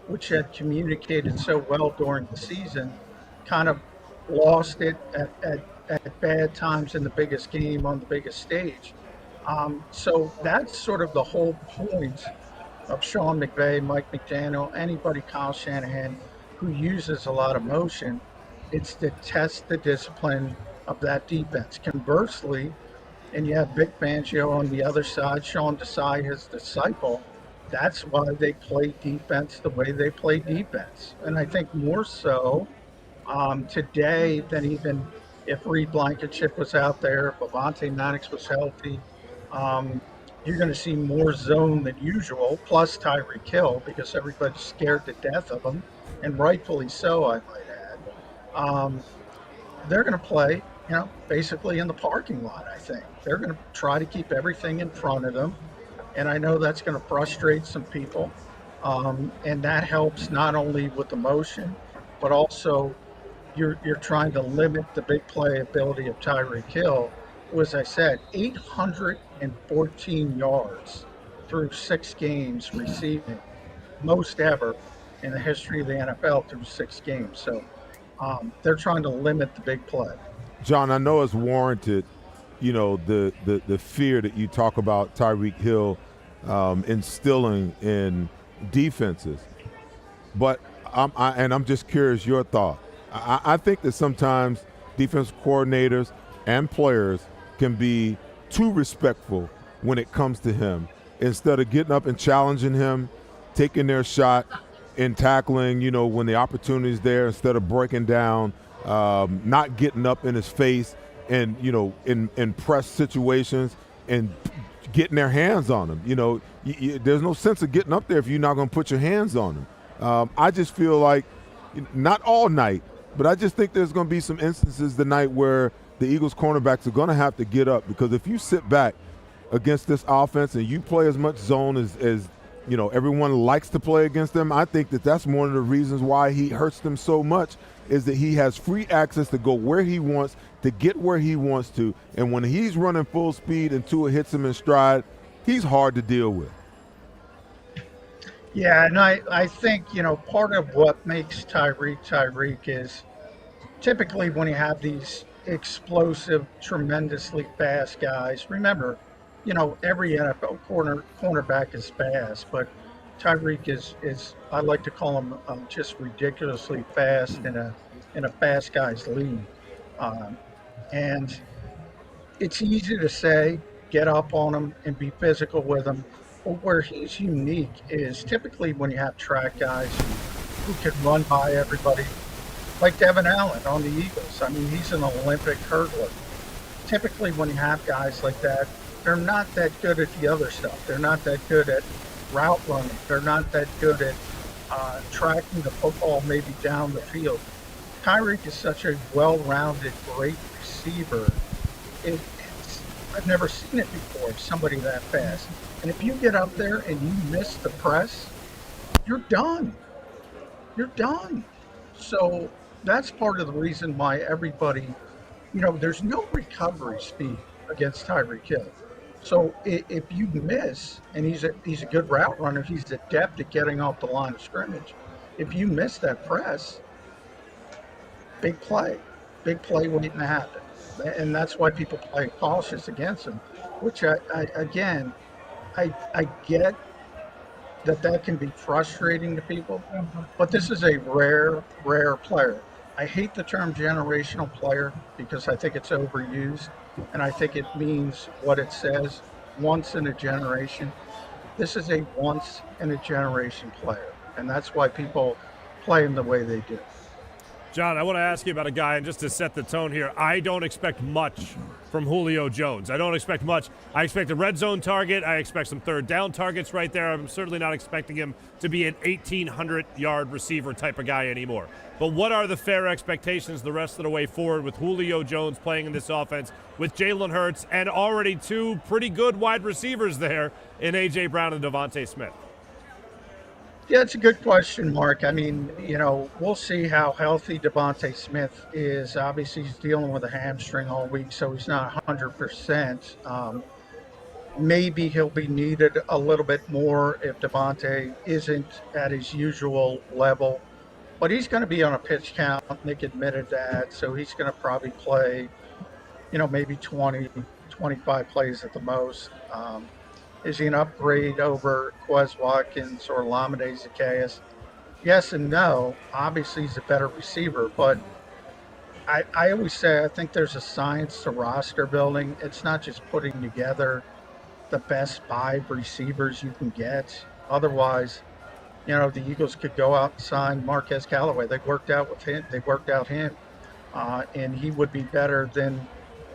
which had communicated so well during the season, kind of lost it at bad times in the biggest game on the biggest stage. So that's sort of the whole point of Sean McVay, Mike McDaniel, anybody, Kyle Shanahan, who uses a lot of motion. It's to test the discipline of that defense. Conversely, and you have Vic Fangio on the other side, Sean Desai, his disciple. That's why they play defense the way they play defense. And I think more so today than even if Reed Blankenship was out there, if Avonte Maddox was healthy. You're going to see more zone than usual, plus Tyreek Hill, because everybody's scared to death of him, and rightfully so, I might add. They're going to play, basically in the parking lot, I think. They're going to try to keep everything in front of them, and I know that's going to frustrate some people, and that helps not only with the motion, but also you're trying to limit the big play ability of Tyreek Hill, who, as I said, 814 yards through 6 games receiving, most ever in the history of the NFL through 6 games. So they're trying to limit the big play. John, I know it's warranted, the fear that you talk about Tyreek Hill instilling in defenses. But I'm just curious your thought. I think that sometimes defensive coordinators and players can be too respectful when it comes to him. Instead of getting up and challenging him, taking their shot and tackling, when the opportunity is there, instead of breaking down, not getting up in his face and, in press situations and getting their hands on him. There's no sense of getting up there if you're not going to put your hands on him. I just feel like, not all night, but I just think there's going to be some instances tonight where the Eagles cornerbacks are going to have to get up, because if you sit back against this offense and you play as much zone as everyone likes to play against them. I think that's one of the reasons why he hurts them so much, is that he has free access to go where he wants, to get where he wants to. And when he's running full speed and Tua hits him in stride, he's hard to deal with. Yeah, and I think, part of what makes Tyreek is typically when you have these explosive, tremendously fast guys. Remember, every NFL cornerback is fast, but Tyreek is I like to call him just ridiculously fast in a fast guy's league. And it's easy to say, get up on him and be physical with him. But where he's unique is typically when you have track guys who can run by everybody, like Devin Allen on the Eagles. I mean, he's an Olympic hurdler. Typically when you have guys like that, they're not that good at the other stuff. They're not that good at route running. They're not that good at tracking the football maybe down the field. Tyreek is such a well-rounded, great receiver. I've never seen it before, somebody that fast. And if you get up there and you miss the press, you're done. You're done. So that's part of the reason why everybody, there's no recovery speed against Tyreek Hill. So if you miss, and he's a good route runner, he's adept at getting off the line of scrimmage. If you miss that press, big play waiting to happen. And that's why people play cautious against him, which I get that can be frustrating to people, but this is a rare player. I hate the term generational player because I think it's overused, and I think it means what it says, once in a generation. This is a once in a generation player, and that's why people play him the way they do. John, I want to ask you about a guy, and just to set the tone here, I don't expect much from Julio Jones. I don't expect much. I expect a red zone target. I expect some third down targets right there. I'm certainly not expecting him to be an 1,800-yard receiver type of guy anymore. But what are the fair expectations the rest of the way forward with Julio Jones playing in this offense, with Jalen Hurts, and already two pretty good wide receivers there in A.J. Brown and Devontae Smith? Yeah, it's a good question, Mark. I mean, we'll see how healthy Devontae Smith is. Obviously, he's dealing with a hamstring all week, so he's not 100%. Maybe he'll be needed a little bit more if Devontae isn't at his usual level. But he's going to be on a pitch count. Nick admitted that, so he's going to probably play, maybe 20, 25 plays at the most. Is he an upgrade over Quez Watkins or Olamide Zaccheaus? Yes and no. Obviously, he's a better receiver, but I always say I think there's a science to roster building. It's not just putting together the best 5 receivers you can get. Otherwise, the Eagles could go out and sign Marquez Callaway. They worked out him, and he would be better than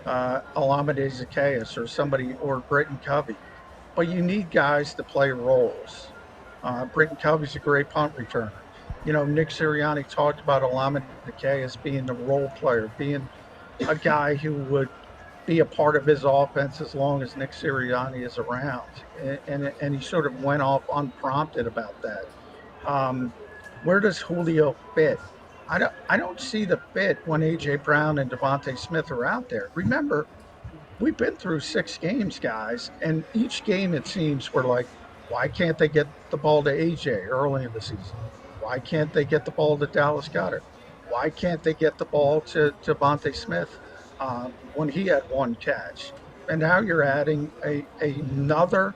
Olamide Zaccheaus or somebody, or Britton Covey. But you need guys to play roles. Britton Covey's a great punt returner. Nick Sirianni talked about Olamide Zaccheaus being the role player, being a guy who would be a part of his offense as long as Nick Sirianni is around. And he sort of went off unprompted about that. Where does Julio fit? I don't see the fit when A.J. Brown and Devontae Smith are out there. Remember, we've been through 6 games, guys, and each game it seems we're like, why can't they get the ball to AJ early in the season? Why can't they get the ball to Dallas Goedert? Why can't they get the ball to Devontae Smith when he had 1 catch? And now you're adding another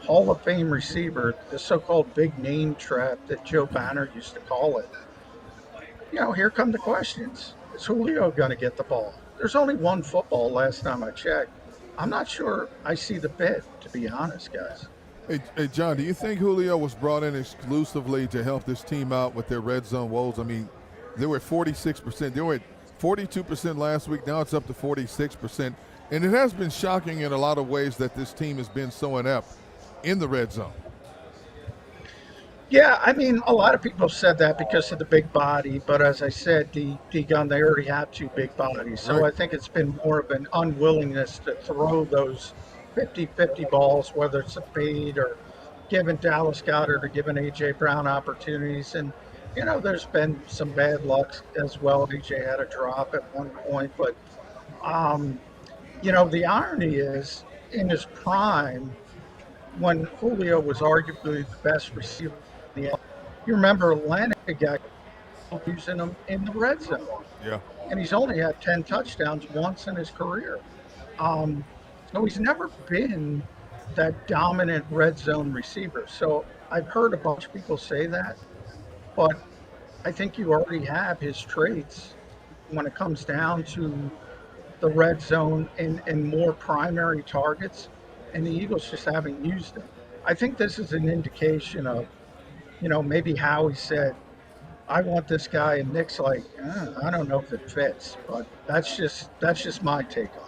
Hall of Fame receiver, the so-called big name trap that Joe Banner used to call it. Here come the questions. Is Julio going to get the ball? There's only 1 football last time I checked. I'm not sure I see the fit, to be honest, guys. Hey, John, do you think Julio was brought in exclusively to help this team out with their red zone woes? I mean, they were at 46%. They were at 42% last week. Now it's up to 46%. And it has been shocking in a lot of ways that this team has been so inept in the red zone. Yeah, I mean, a lot of people said that because of the big body, but as I said, D-Gun, they already have 2 big bodies. So Right. I think it's been more of an unwillingness to throw those 50-50 balls, whether it's a fade or giving Dallas Goedert or giving A.J. Brown opportunities. And, there's been some bad luck as well. A.J. had a drop at one point. But, the irony is, in his prime, when Julio was arguably the best receiver in the NFL, you remember Atlantic got using him in the red zone. Yeah. And he's only had 10 touchdowns once in his career. So he's never been that dominant red zone receiver. So I've heard a bunch of people say that, but I think you already have his traits when it comes down to the red zone and more primary targets, and the Eagles just haven't used him. I think this is an indication of, maybe Howie said, I want this guy, and Nick's like, I don't know if it fits, but that's just my take on it.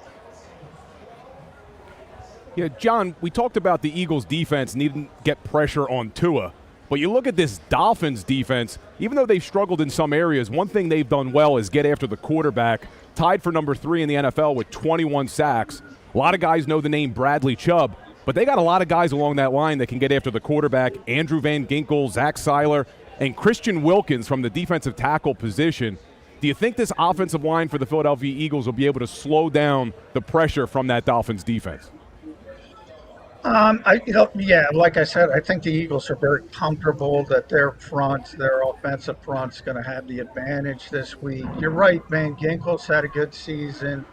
Yeah, John, we talked about the Eagles' defense needing to get pressure on Tua, but you look at this Dolphins defense, even though they've struggled in some areas, one thing they've done well is get after the quarterback, tied for number 3 in the NFL with 21 sacks. A lot of guys know the name Bradley Chubb, but they got a lot of guys along that line that can get after the quarterback. Andrew Van Ginkel, Zach Seiler, and Christian Wilkins from the defensive tackle position. Do you think this offensive line for the Philadelphia Eagles will be able to slow down the pressure from that Dolphins defense? Like I said, I think the Eagles are very comfortable that their offensive front's going to have the advantage this week. You're right, Van Ginkel's had a good season.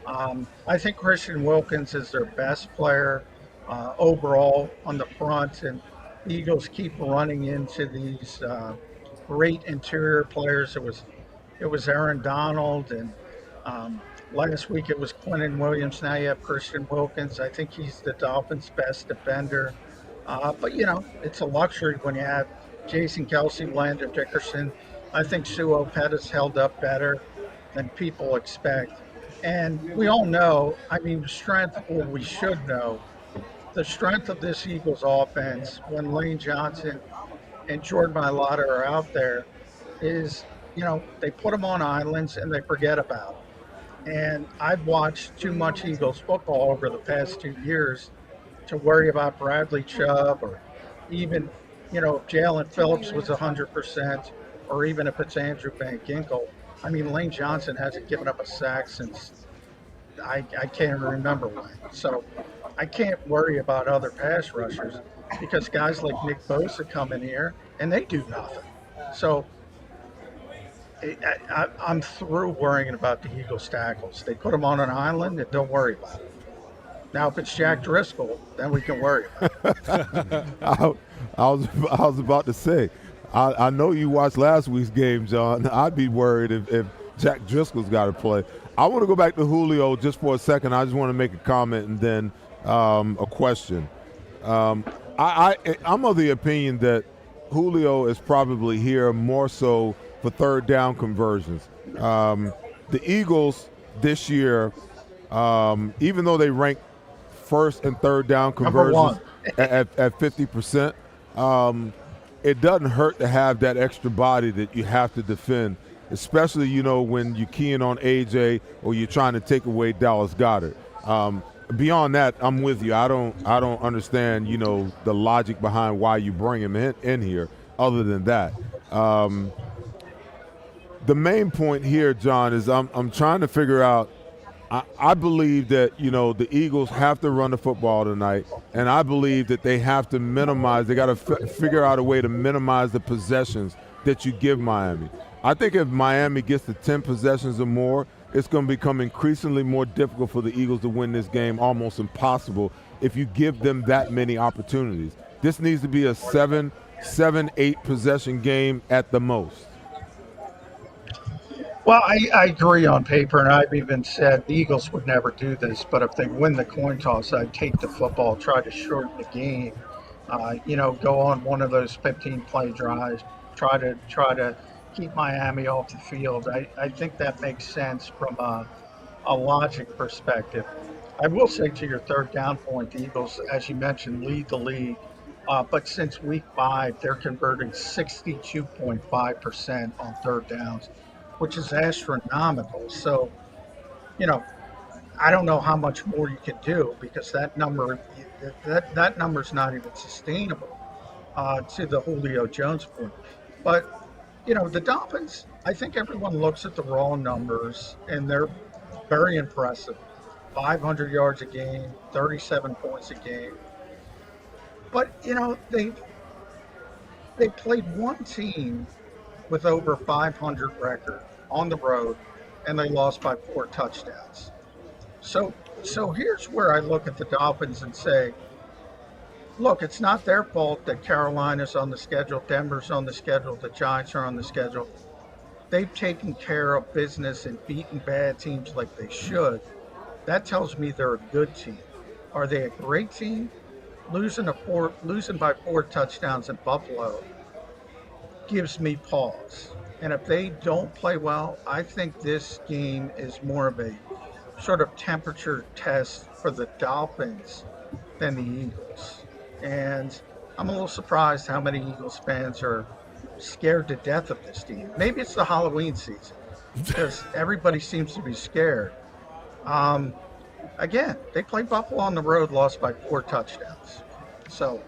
I think Christian Wilkins is their best player overall on the front, and the Eagles keep running into these great interior players. It was Aaron Donald, and last week it was Quentin Williams. Now you have Christian Wilkins. I think he's the Dolphins' best defender. But, it's a luxury when you have Jason Kelce, Landon Dickerson. I think Sue Pettis held up better than people expect. And we all know, we should know, the strength of this Eagles offense when Lane Johnson and Jordan Mailata are out there is, they put them on islands and they forget about them. And I've watched too much Eagles football over the past 2 years to worry about Bradley Chubb, or even, if Jalen Phillips was 100%, or even if it's Andrew Van Ginkel. Lane Johnson hasn't given up a sack since I can't remember when. So I can't worry about other pass rushers because guys like Nick Bosa come in here and they do nothing. So I'm through worrying about the Eagles tackles. They put them on an island and don't worry about it. Now, if it's Jack Driscoll, then we can worry about it. I was about to say, I know you watched last week's game, John. I'd be worried if Jack Driscoll's got to play. I want to go back to Julio just for a second. I just want to make a comment and then a question. I'm of the opinion that Julio is probably here more so for third down conversions. The Eagles this year, even though they rank first and third down conversions at 50%, it doesn't hurt to have that extra body that you have to defend, especially, when you're keying on AJ or you're trying to take away Dallas Goedert. Beyond that, I'm with you. I don't understand, the logic behind why you bring him in here other than that. The main point here, John, is I'm trying to figure out, I believe that, the Eagles have to run the football tonight, and I believe that they have to minimize, they got to figure out a way to minimize the possessions that you give Miami. I think if Miami gets to 10 possessions or more, it's going to become increasingly more difficult for the Eagles to win this game, almost impossible if you give them that many opportunities. This needs to be a 7-8 possession game at the most. Well, I agree on paper, and I've even said the Eagles would never do this, but if they win the coin toss, I'd take the football, try to shorten the game, go on one of those 15-play drives, try to keep Miami off the field. I think that makes sense from a logic perspective. I will say to your third down point, the Eagles, as you mentioned, lead the league, but since week 5, they're converting 62.5% on third downs, which is astronomical. So, I don't know how much more you can do because that number's not even sustainable. to the Julio Jones point. But, the Dolphins, I think everyone looks at the raw numbers, and they're very impressive. 500 yards a game, 37 points a game. But, they played one team with over 500 record on the road, and they lost by 4 touchdowns. So here's where I look at the Dolphins and say, look, it's not their fault that Carolina's on the schedule, Denver's on the schedule, the Giants are on the schedule. They've taken care of business and beaten bad teams like they should. That tells me they're a good team. Are they a great team? Losing by 4 touchdowns in Buffalo gives me pause. And if they don't play well, I think this game is more of a sort of temperature test for the Dolphins than the Eagles. And I'm a little surprised how many Eagles fans are scared to death of this team. Maybe it's the Halloween season because everybody seems to be scared. Again, they played Buffalo on the road, lost by 4 touchdowns. So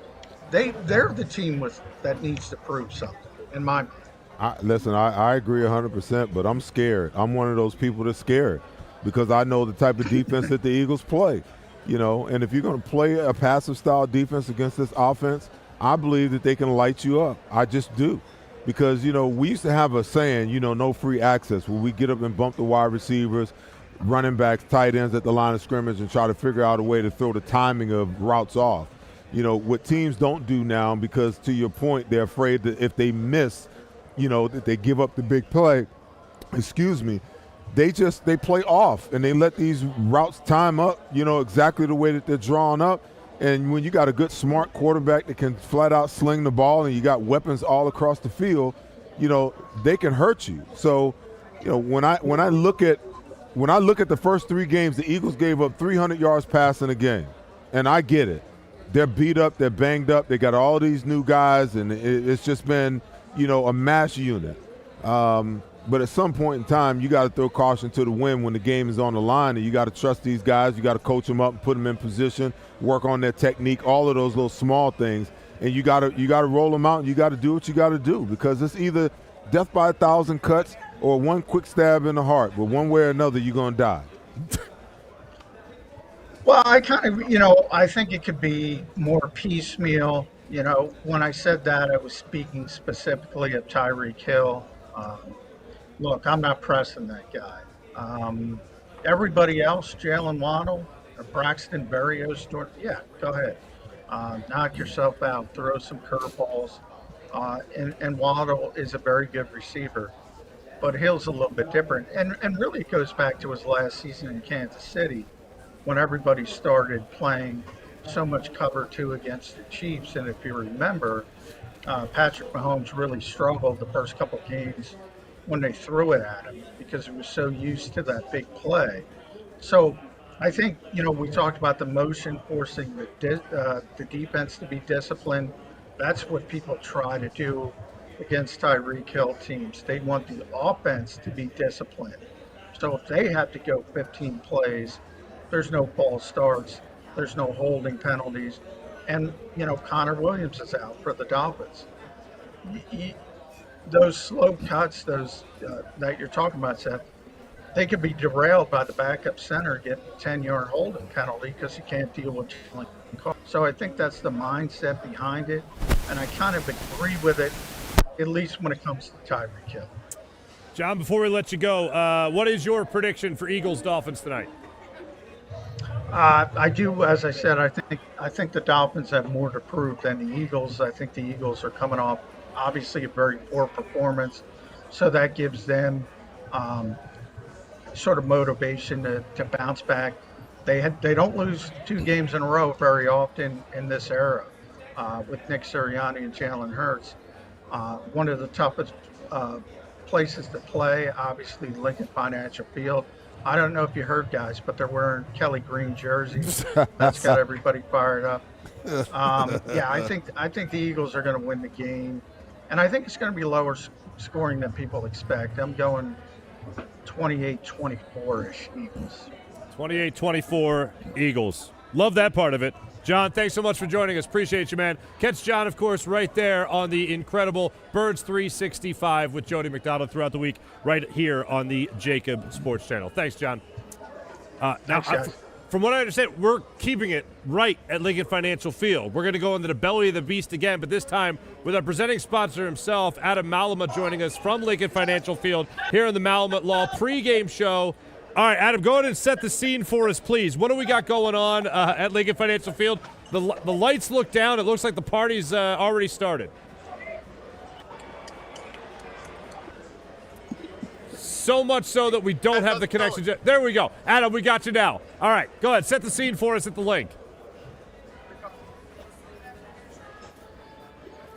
they're the team that needs to prove something, in my mind. Listen, I agree 100%, but I'm scared. I'm one of those people that's scared because I know the type of defense that the Eagles play. And if you're going to play a passive style defense against this offense, I believe that they can light you up. I just do. Because, we used to have a saying, no free access, where we get up and bump the wide receivers, running backs, tight ends at the line of scrimmage and try to figure out a way to throw the timing of routes off. What teams don't do now, because to your point, they're afraid that if they miss, that they give up the big play, they play off and they let these routes time up, exactly the way that they're drawn up. And when you got a good, smart quarterback that can flat out sling the ball and you got weapons all across the field, they can hurt you. So, when I look at the first 3 games, the Eagles gave up 300 yards passing a game, and I get it. They're beat up, they're banged up, they got all these new guys, and it's just been, a mass unit. But at some point in time, you got to throw caution to the wind when the game is on the line, and you got to trust these guys. You got to coach them up and put them in position, work on their technique, all of those little small things, and you got to roll them out, and you got to do what you got to do, because it's either death by 1,000 cuts or one quick stab in the heart. But one way or another, you're going to die. Well, I kind of, I think it could be more piecemeal. When I said that, I was speaking specifically of Tyreek Hill. Look, I'm not pressing that guy. Everybody else, Jalen Waddle, Braxton Berrios, yeah, go ahead. Knock yourself out, throw some curveballs. And Waddle is a very good receiver, but Hill's a little bit different. And really it goes back to his last season in Kansas City when everybody started playing so much cover 2 against the Chiefs. And if you remember, Patrick Mahomes really struggled the first couple games when they threw it at him because he was so used to that big play. So I think, we talked about the motion forcing the defense to be disciplined. That's what people try to do against Tyreek Hill teams. They want the offense to be disciplined. So if they have to go 15 plays, there's no false starts, there's no holding penalties. And, Connor Williams is out for the Dolphins. Those slow cuts, those that you're talking about, Seth, they could be derailed by the backup center getting a 10-yard holding penalty because he can't deal with Jalen Carter. So I think that's the mindset behind it, and I kind of agree with it, at least when it comes to Tyreek Hill. John, before we let you go, what is your prediction for Eagles-Dolphins tonight? I do, as I said, I think the Dolphins have more to prove than the Eagles. I think the Eagles are coming off, obviously, a very poor performance, so that gives them sort of motivation to bounce back. They don't lose 2 games in a row very often in this era with Nick Sirianni and Jalen Hurts. One of the toughest places to play, obviously, Lincoln Financial Field. I don't know if you heard, guys, but they're wearing Kelly Green jerseys. That's got everybody fired up. Yeah, I think the Eagles are going to win the game, and I think it's going to be lower scoring than people expect. I'm going 28-24-ish Eagles. 28-24 Eagles. Love that part of it. John, thanks so much for joining us. Appreciate you, man. Catch John, of course, right there on the incredible Birds 365 with Jody McDonald throughout the week, right here on the JAKIB Sports channel. Thanks, John. From what I understand, we're keeping it right at Lincoln Financial Field. We're going to go into the belly of the beast again, but this time with our presenting sponsor himself, Adam Malamut, joining us from Lincoln Financial Field here on the Malamut Law pregame show. All right, Adam, go ahead and set the scene for us, please. What do we got going on at Lincoln Financial Field? The lights look down. It looks like the party's already started. So much so that we don't have the connection. There we go. Adam, we got you now. All right, go ahead. Set the scene for us at the link.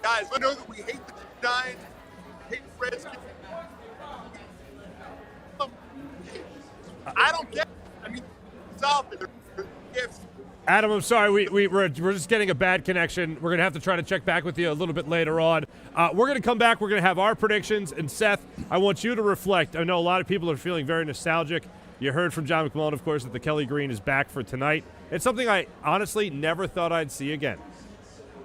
Guys, I know that we hate the Giants, hate the Redskins. I don't get it. I mean, it's out there. Adam, I'm sorry. We're just getting a bad connection. We're going to have to try to check back with you a little bit later on. We're going to come back. We're going to have our predictions. And, Seth, I want you to reflect. I know a lot of people are feeling very nostalgic. You heard from John McMullen, of course, that the Kelly Green is back for tonight. It's something I honestly never thought I'd see again.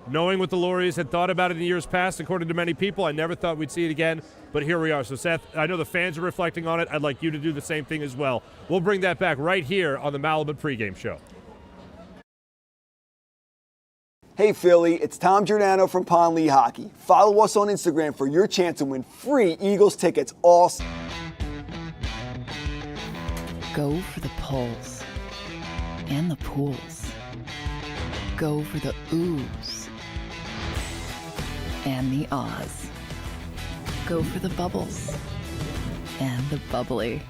Knowing what the Lauries had thought about it in years past, according to many people, I never thought we'd see it again. But here we are. So, Seth, I know the fans are reflecting on it. I'd like you to do the same thing as well. We'll bring that back right here on the Malamut pregame show. Hey Philly, it's Tom Giordano from Pond Lee Hockey. Follow us on Instagram for your chance to win free Eagles tickets all season. Go for the pulls and the pools. Go for the oohs and the ahs. Go for the bubbles and the bubbly.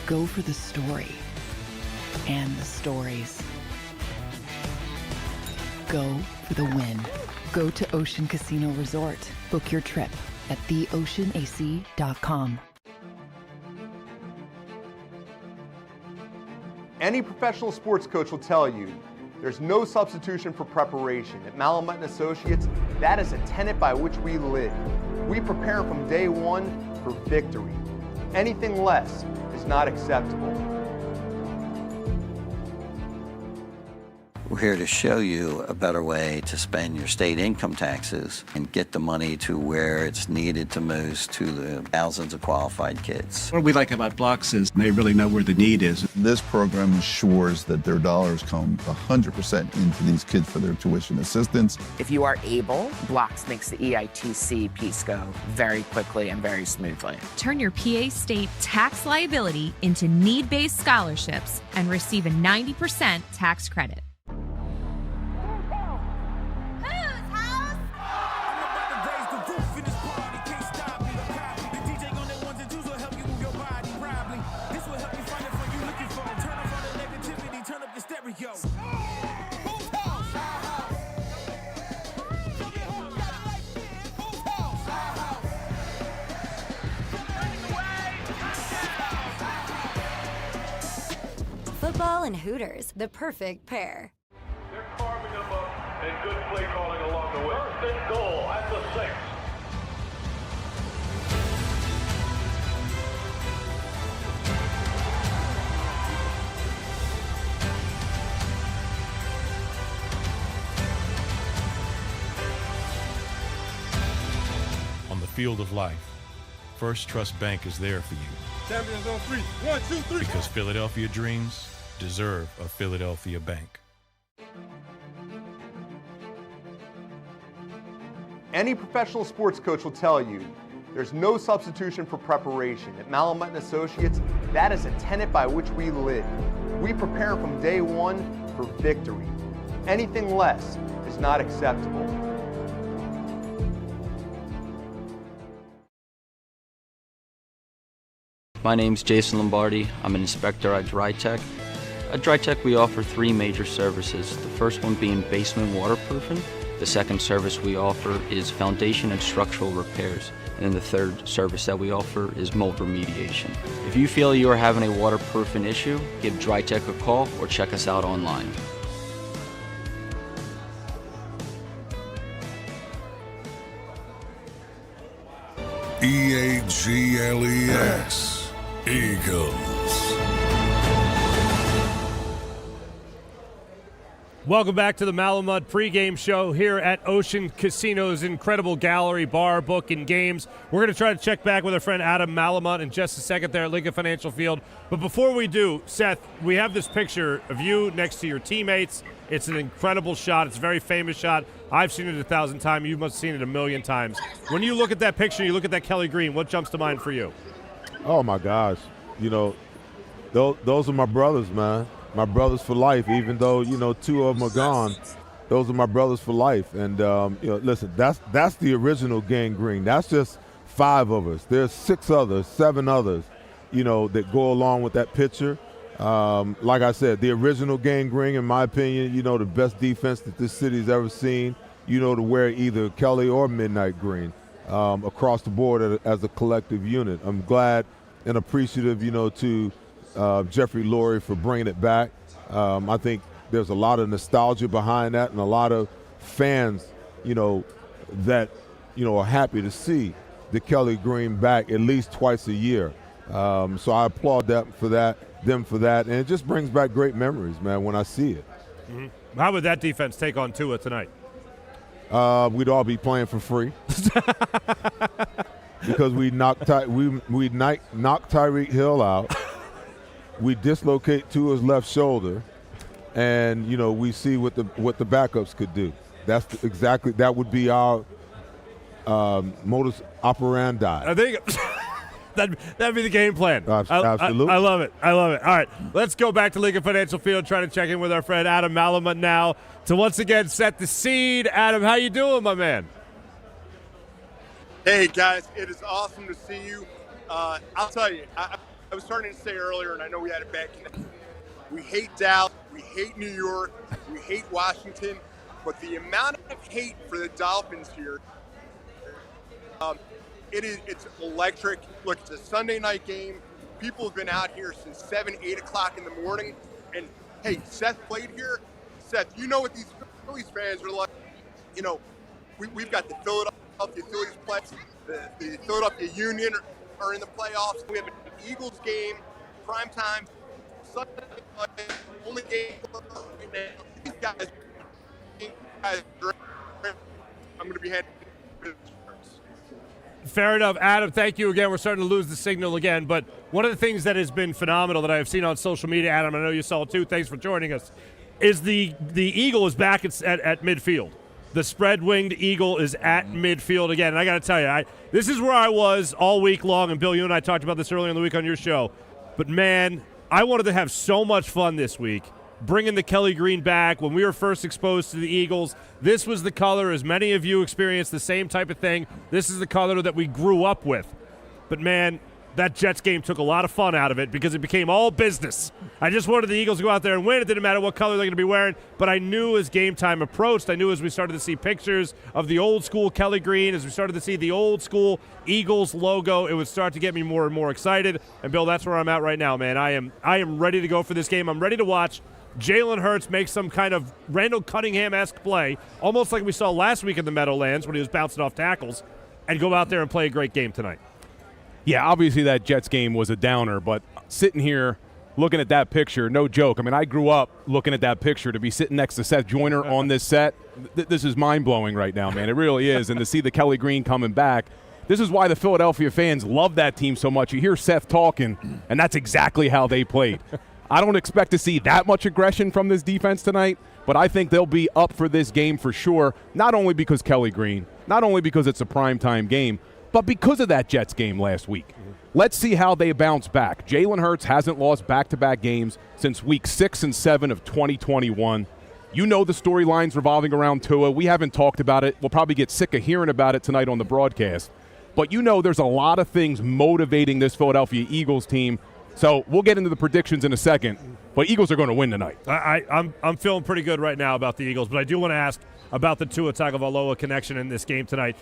Go for the story and the stories. Go for the win. Go to Ocean Casino Resort. Book your trip at theoceanac.com. Any professional sports coach will tell you there's no substitution for preparation. At Malamut & Associates, that is a tenet by which we live. We prepare from day one for victory. Anything less is not acceptable. We're here to show you a better way to spend your state income taxes and get the money to where it's needed to most to the thousands of qualified kids. What we like about Blocks is they really know where the need is. This program ensures that their dollars come 100% into these kids for their tuition assistance. If you are able, Blocks makes the EITC piece go very quickly and very smoothly. Turn your PA State tax liability into need-based scholarships and receive a 90% tax credit. Football and Hooters, the perfect pair. They're carving them up and good play calling along the way. First and goal at the 6. On the field of life, First Trust Bank is there for you. Champions on 3. 1, 2, 3. Because Philadelphia dreams deserve a Philadelphia bank. Any professional sports coach will tell you there's no substitution for preparation. At Malamut & Associates, that is a tenet by which we live. We prepare from day one for victory. Anything less is not acceptable. My name's Jason Lombardi. I'm an inspector at DryTech. At DryTech, we offer 3 major services. The first one being basement waterproofing. The second service we offer is foundation and structural repairs. And then the third service that we offer is mold remediation. If you feel you are having a waterproofing issue, give DryTech a call or check us out online. EAGLES. Eagles. Welcome back to the Malamut pregame show here at Ocean Casino's incredible gallery, bar, book, and games. We're going to try to check back with our friend Adam Malamut in just a second there at Lincoln Financial Field. But before we do, Seth, we have this picture of you next to your teammates. It's an incredible shot. It's a very famous shot. I've seen it 1,000 times. You must have seen it 1,000,000 times. When you look at that picture, you look at that Kelly Green, what jumps to mind for you? Oh, my gosh. You know, those are my brothers, man. My brothers for life, even though, you know, 2 of them are gone. Those are my brothers for life. And, you know, listen, that's the original Gang Green. That's just 5 of us. There's 6 others, 7 others, you know, that go along with that picture. Like I said, the original Gang Green, in my opinion, you know, the best defense that this city's ever seen, you know, to wear either Kelly or Midnight Green across the board as a collective unit. I'm glad and appreciative, you know, to Jeffrey Lurie for bringing it back. I think there's a lot of nostalgia behind that and a lot of fans, you know, that, you know, are happy to see the Kelly Green back at least twice a year. So I applaud them for that, and it just brings back great memories, man, when I see it. Mm-hmm. How would that defense take on Tua tonight? We'd all be playing for free. Because we knocked Tyreek Hill out. We dislocate Tua's left shoulder, and you know we see what the backups could do. That would be our modus operandi. I think that'd be the game plan. Absolutely, I love it. I love it. All right, let's go back to Lincoln Financial Field, try to check in with our friend Adam Malamut now to once again set the seed. Adam, how you doing, my man? Hey guys, it is awesome to see you. I'll tell you. I was starting to say earlier, and I know we had a bad connection. We hate Dallas, we hate New York, we hate Washington, but the amount of hate for the Dolphins here, it's electric. Look, it's a Sunday night game. People have been out here since 7, 8 o'clock in the morning. And, hey, Seth played here. Seth, you know what these Phillies fans are like. You know, we've got the Philadelphia Phillies players, the Philadelphia Union are in the playoffs. We have an Eagles game, prime time, Sunday night, only game right now. These guys, I'm going to be heading. Fair enough, Adam. Thank you again. We're starting to lose the signal again, but one of the things that has been phenomenal that I have seen on social media, Adam, I know you saw it too. Thanks for joining us. Is the Eagle is back at midfield. The spread-winged Eagle is at midfield again. And I got to tell you, this is where I was all week long. And, Bill, you and I talked about this earlier in the week on your show. But, man, I wanted to have so much fun this week, bringing the Kelly Green back. When we were first exposed to the Eagles, this was the color. As many of you experienced the same type of thing, this is the color that we grew up with. But, man, that Jets game took a lot of fun out of it because it became all business. I just wanted the Eagles to go out there and win. It didn't matter what color they're going to be wearing, but I knew as game time approached, I knew as we started to see pictures of the old school Kelly Green, as we started to see the old school Eagles logo, it would start to get me more and more excited. And Bill, that's where I'm at right now, man. I am ready to go for this game. I'm ready to watch Jalen Hurts make some kind of Randall Cunningham-esque play, almost like we saw last week in the Meadowlands when he was bouncing off tackles, and go out there and play a great game tonight. Yeah, obviously that Jets game was a downer, but sitting here looking at that picture, no joke. I mean, I grew up looking at that picture. To be sitting next to Seth Joyner on this set, this is mind-blowing right now, man. It really is. And to see the Kelly Green coming back, this is why the Philadelphia fans love that team so much. You hear Seth talking, and that's exactly how they played. I don't expect to see that much aggression from this defense tonight, but I think they'll be up for this game for sure, not only because Kelly Green, not only because it's a primetime game, but because of that Jets game last week. Let's see how they bounce back. Jalen Hurts hasn't lost back-to-back games since week 6 and 7 of 2021. You know the storylines revolving around Tua. We haven't talked about it. We'll probably get sick of hearing about it tonight on the broadcast. But you know there's a lot of things motivating this Philadelphia Eagles team. So we'll get into the predictions in a second. But Eagles are going to win tonight. I'm feeling pretty good right now about the Eagles. But I do want to ask about the Tua Tagovailoa connection in this game tonight.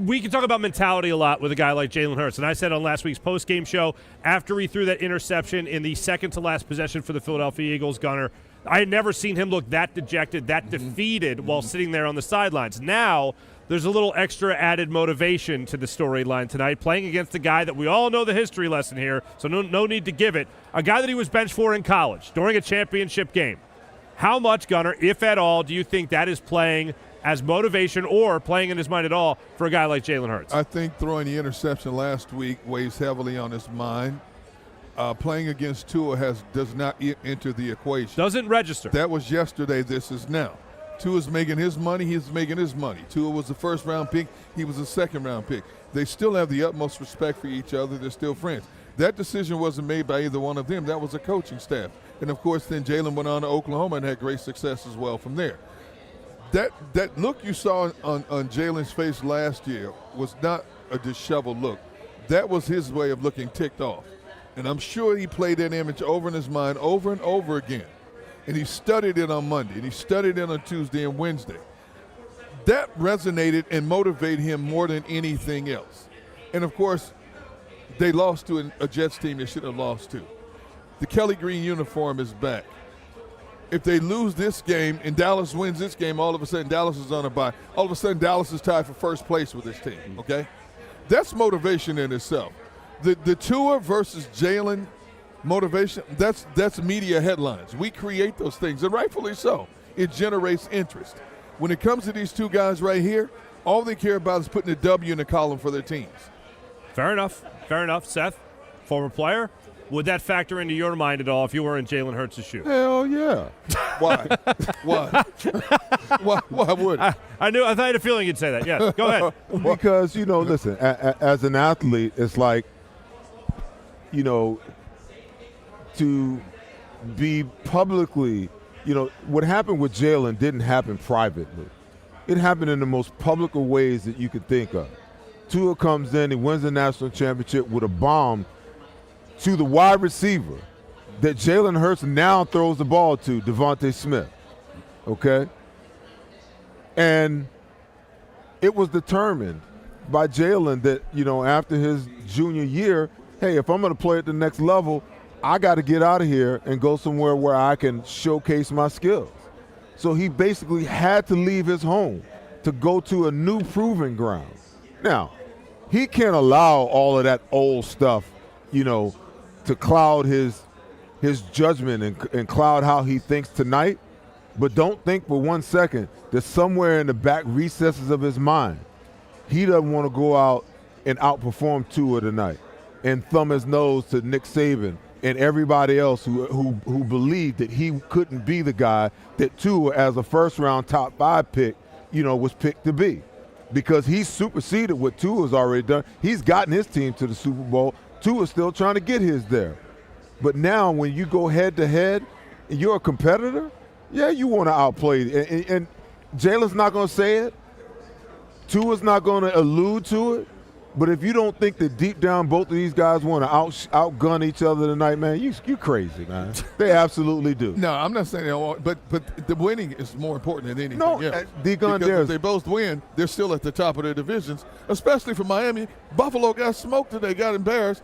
We can talk about mentality a lot with a guy like Jalen Hurts. And I said on last week's post-game show, after he threw that interception in the second-to-last possession for the Philadelphia Eagles, Gunner, I had never seen him look that dejected, that defeated while sitting there on the sidelines. Now there's a little extra added motivation to the storyline tonight, playing against a guy that we all know the history lesson here, so no need to give it, a guy that he was benched for in college during a championship game. How much, Gunner, if at all, do you think that is playing as motivation or playing in his mind at all for a guy like Jalen Hurts? I think throwing the interception last week weighs heavily on his mind. Playing against Tua does not enter the equation. Doesn't register. That was yesterday. This is now. Tua's making his money. He's making his money. Tua was the first-round pick. He was a second-round pick. They still have the utmost respect for each other. They're still friends. That decision wasn't made by either one of them. That was a coaching staff. And, of course, then Jalen went on to Oklahoma and had great success as well from there. That look you saw on Jalen's face last year was not a disheveled look. That was his way of looking ticked off. And I'm sure he played that image over in his mind over and over again. And he studied it on Monday, and he studied it on Tuesday and Wednesday. That resonated and motivated him more than anything else. And, of course, they lost to a Jets team they shouldn't have lost to. The Kelly Green uniform is back. If they lose this game and Dallas wins this game, all of a sudden Dallas is on a bye. All of a sudden Dallas is tied for first place with this team, okay? That's motivation in itself. The Tua versus Jalen motivation, that's media headlines. We create those things, and rightfully so. It generates interest. When it comes to these two guys right here, all they care about is putting a W in the column for their teams. Fair enough. Fair enough. Seth, former player, would that factor into your mind at all if you were in Jalen Hurts' shoes? Hell yeah. Why? Why? Why would? I thought I had a feeling you'd say that. Yes, go ahead. Because, listen, as an athlete, it's like, to be publicly, what happened with Jalen didn't happen privately. It happened in the most public of ways that you could think of. Tua comes in, he wins the national championship with a bomb to the wide receiver that Jalen Hurts now throws the ball to, Devontae Smith, okay? And it was determined by Jalen that, after his junior year, hey, if I'm going to play at the next level, I got to get out of here and go somewhere where I can showcase my skills. So he basically had to leave his home to go to a new proving ground. Now, he can't allow all of that old stuff, to cloud his judgment and cloud how he thinks tonight. But don't think for 1 second that somewhere in the back recesses of his mind, he doesn't want to go out and outperform Tua tonight and thumb his nose to Nick Saban and everybody else who believed that he couldn't be the guy that Tua, as a first-round top 5 pick, was picked to be. Because he's superseded what Tua's already done. He's gotten his team to the Super Bowl. Tua's still trying to get his there. But now when you go head-to-head and you're a competitor, yeah, you want to outplay. And Jalen's not going to say it. Tua's not going to allude to it. But if you don't think that deep down both of these guys want to outgun each other tonight, man, you crazy, man. They absolutely do. No, I'm not saying they don't, but the winning is more important than anything else. Because if they both win, they're still at the top of their divisions, especially for Miami. Buffalo got smoked today, got embarrassed.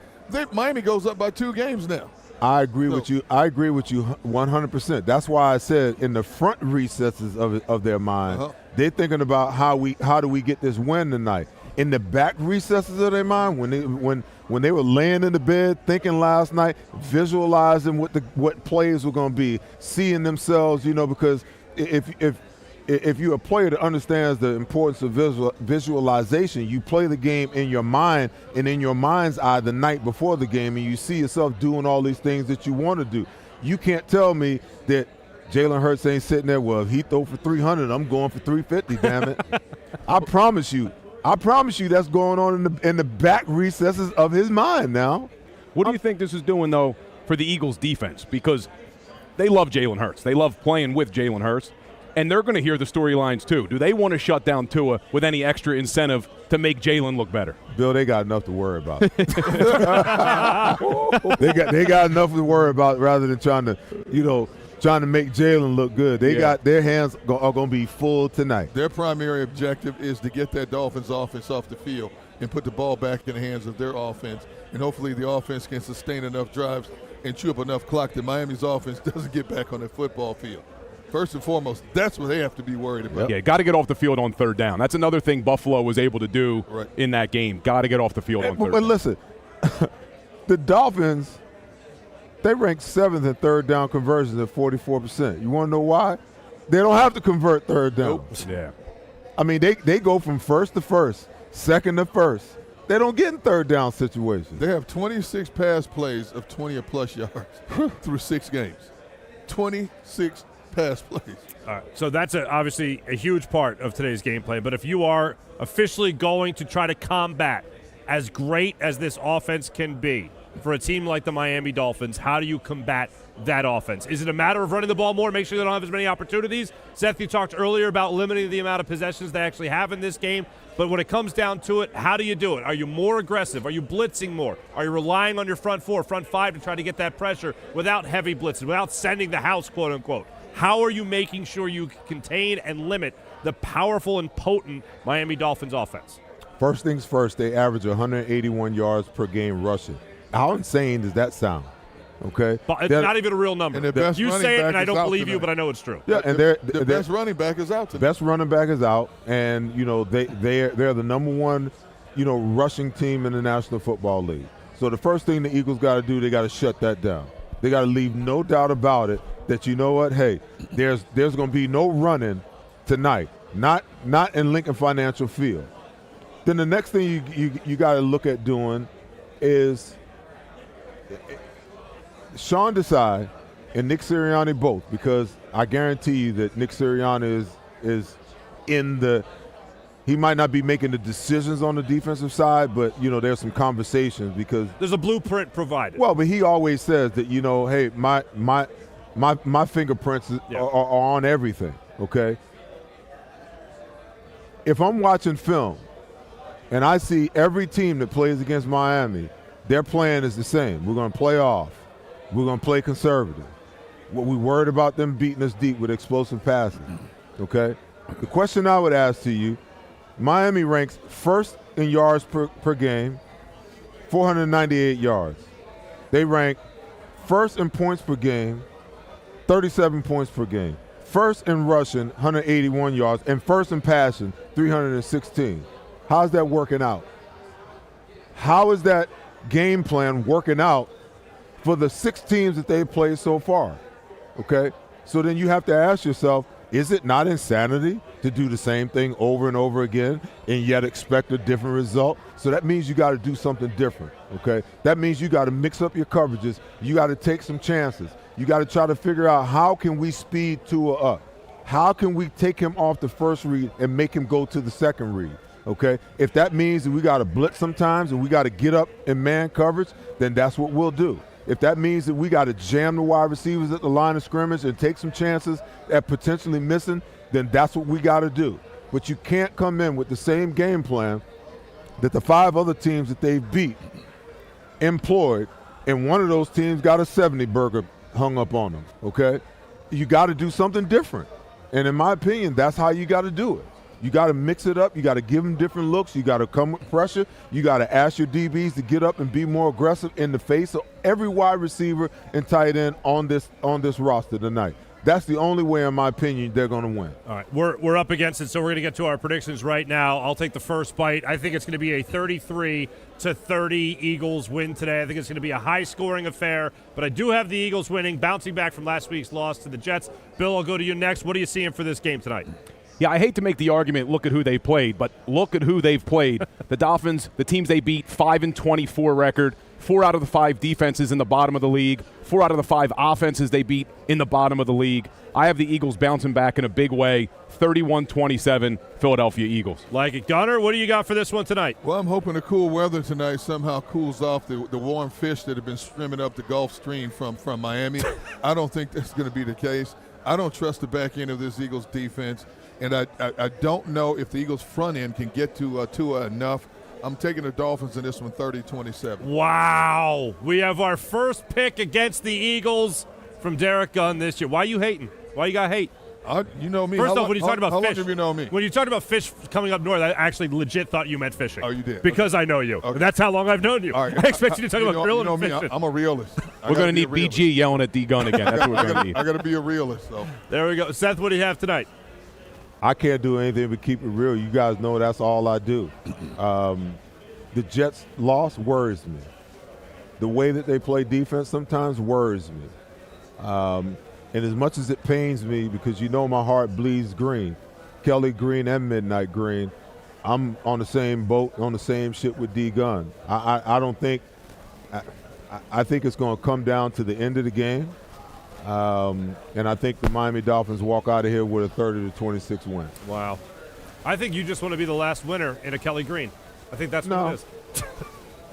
Miami goes up by 2 games now. I agree with you. I agree with you 100%. That's why I said in the front recesses of their mind, they're thinking about how do we get this win tonight. In the back recesses of their mind, when they were laying in the bed thinking last night, visualizing what plays were going to be, seeing themselves, because if you're a player that understands the importance of visualization, you play the game in your mind and in your mind's eye the night before the game, and you see yourself doing all these things that you want to do. You can't tell me that Jalen Hurts ain't sitting there, well, if he throw for 300, I'm going for 350, damn it. I promise you that's going on in the back recesses of his mind now. What do you think this is doing, though, for the Eagles' defense? Because they love Jalen Hurts. They love playing with Jalen Hurts. And they're going to hear the storylines, too. Do they want to shut down Tua with any extra incentive to make Jalen look better? Bill, they got enough to worry about. they got enough to worry about rather than trying to make Jalen look good. They got their hands are going to be full tonight. Their primary objective is to get that Dolphins offense off the field and put the ball back in the hands of their offense. And hopefully the offense can sustain enough drives and chew up enough clock that Miami's offense doesn't get back on the football field. First and foremost, that's what they have to be worried about. Yeah, got to get off the field on 3rd down. That's another thing Buffalo was able to do in that game. Got to get off the field on 3rd down. But listen, the Dolphins They rank 7th in third down conversions at 44%. You want to know why? They don't have to convert third down. Nope. Yeah. I mean, they go from first to first, second to first. They don't get in third down situations. They have 26 pass plays of 20 or plus yards through 6 games. 26 pass plays. All right, so that's obviously a huge part of today's game plan. But if you are officially going to try to combat as great as this offense can be for a team like the Miami Dolphins, how do you combat that offense? Is it a matter of running the ball more, make sure they don't have as many opportunities? Seth, you talked earlier about limiting the amount of possessions they actually have in this game. But when it comes down to it, how do you do it? Are you more aggressive? Are you blitzing more? Are you relying on your front 4, front 5 to try to get that pressure without heavy blitzes, without sending the house, quote unquote? How are you making sure you contain and limit the powerful and potent Miami Dolphins offense? First things first, they average 181 yards per game rushing. How insane does that sound? Okay, but it's not even a real number. And you say it, and I don't believe you, but I know it's true. Yeah, and the best running back is out tonight. Best running back is out, and they're the number 1, rushing team in the National Football League. So the first thing the Eagles got to do, they got to shut that down. They got to leave no doubt about it that hey, there's going to be no running tonight, not in Lincoln Financial Field. Then the next thing you got to look at doing is Sean Desai and Nick Sirianni both, because I guarantee you that Nick Sirianni is in the – he might not be making the decisions on the defensive side, but, there's some conversations because – there's a blueprint provided. Well, but he always says that, hey, my fingerprints are on everything, okay? If I'm watching film and I see every team that plays against Miami, their plan is the same. We're going to play off. We're going to play conservative. What we worried about them beating us deep with explosive passing, okay? The question I would ask to you, Miami ranks first in yards per game, 498 yards. They rank first in points per game, 37 points per game. First in rushing, 181 yards, and first in passing, 316. How's that working out? How is that game plan working out for the 6 teams that they've played so far? Okay? So then you have to ask yourself, is it not insanity to do the same thing over and over again and yet expect a different result? So that means you got to do something different, okay? That means you got to mix up your coverages. You got to take some chances. You got to try to figure out how can we speed Tua up? How can we take him off the first read and make him go to the second read, okay? If that means that we got to blitz sometimes and we got to get up in man coverage, then that's what we'll do. If that means that we got to jam the wide receivers at the line of scrimmage and take some chances at potentially missing, then that's what we got to do. But you can't come in with the same game plan that the 5 other teams that they've beat employed, and one of those teams got a 70 burger hung up on them, okay? You got to do something different. And in my opinion, that's how you got to do it. You got to mix it up. You got to give them different looks. You got to come with pressure. You got to ask your DBs to get up and be more aggressive in the face of every wide receiver and tight end on this roster tonight. That's the only way, in my opinion, they're going to win. All right, we're up against it, so we're going to get to our predictions right now. I'll take the first bite. I think it's going to be a 33-30 Eagles win today. I think it's going to be a high-scoring affair, but I do have the Eagles winning, bouncing back from last week's loss to the Jets. Bill, I'll go to you next. What are you seeing for this game tonight? Yeah, I hate to make the argument, look at who they played, but look at who they've played. The Dolphins, the teams they beat, 5-24 record, 4 out of the 5 defenses in the bottom of the league, 4 out of the 5 offenses they beat in the bottom of the league. I have the Eagles bouncing back in a big way, 31-27, Philadelphia Eagles. Like it. Gunner, what do you got for this one tonight? Well, I'm hoping the cool weather tonight somehow cools off the warm fish that have been swimming up the Gulf Stream from Miami. I don't think that's going to be the case. I don't trust the back end of this Eagles defense. And I don't know if the Eagles' front end can get to Tua enough. I'm taking the Dolphins in this one, 30-27. Wow. We have our first pick against the Eagles from Derek Gunn this year. Why are you hating? Why you got hate? You know me. First off, when you talked about how fish, long have you known me? When you talked about fish coming up north, I actually legit thought you meant fishing. Oh, you did? Because I know you. Okay. That's how long I've known you. All right. I expect you to talk about grilling and fishing. I'm a realist. We're going to need BG yelling at D Gunn again. That's what we're going to need. I got to be a realist. So. There we go. Seth, what do you have tonight? I can't do anything but keep it real. You guys know that's all I do. The Jets' loss worries me. the way that they play defense sometimes worries me. And as much as it pains me, because you know my heart bleeds green, Kelly green and midnight green, I'm on the same boat, on the same shit with D Gun. I don't think I think it's going to come down to the end of the game, and I think the Miami Dolphins walk out of here with a 30-26 win. Wow. I think you just want to be the last winner in a Kelly green. I think that's what it is.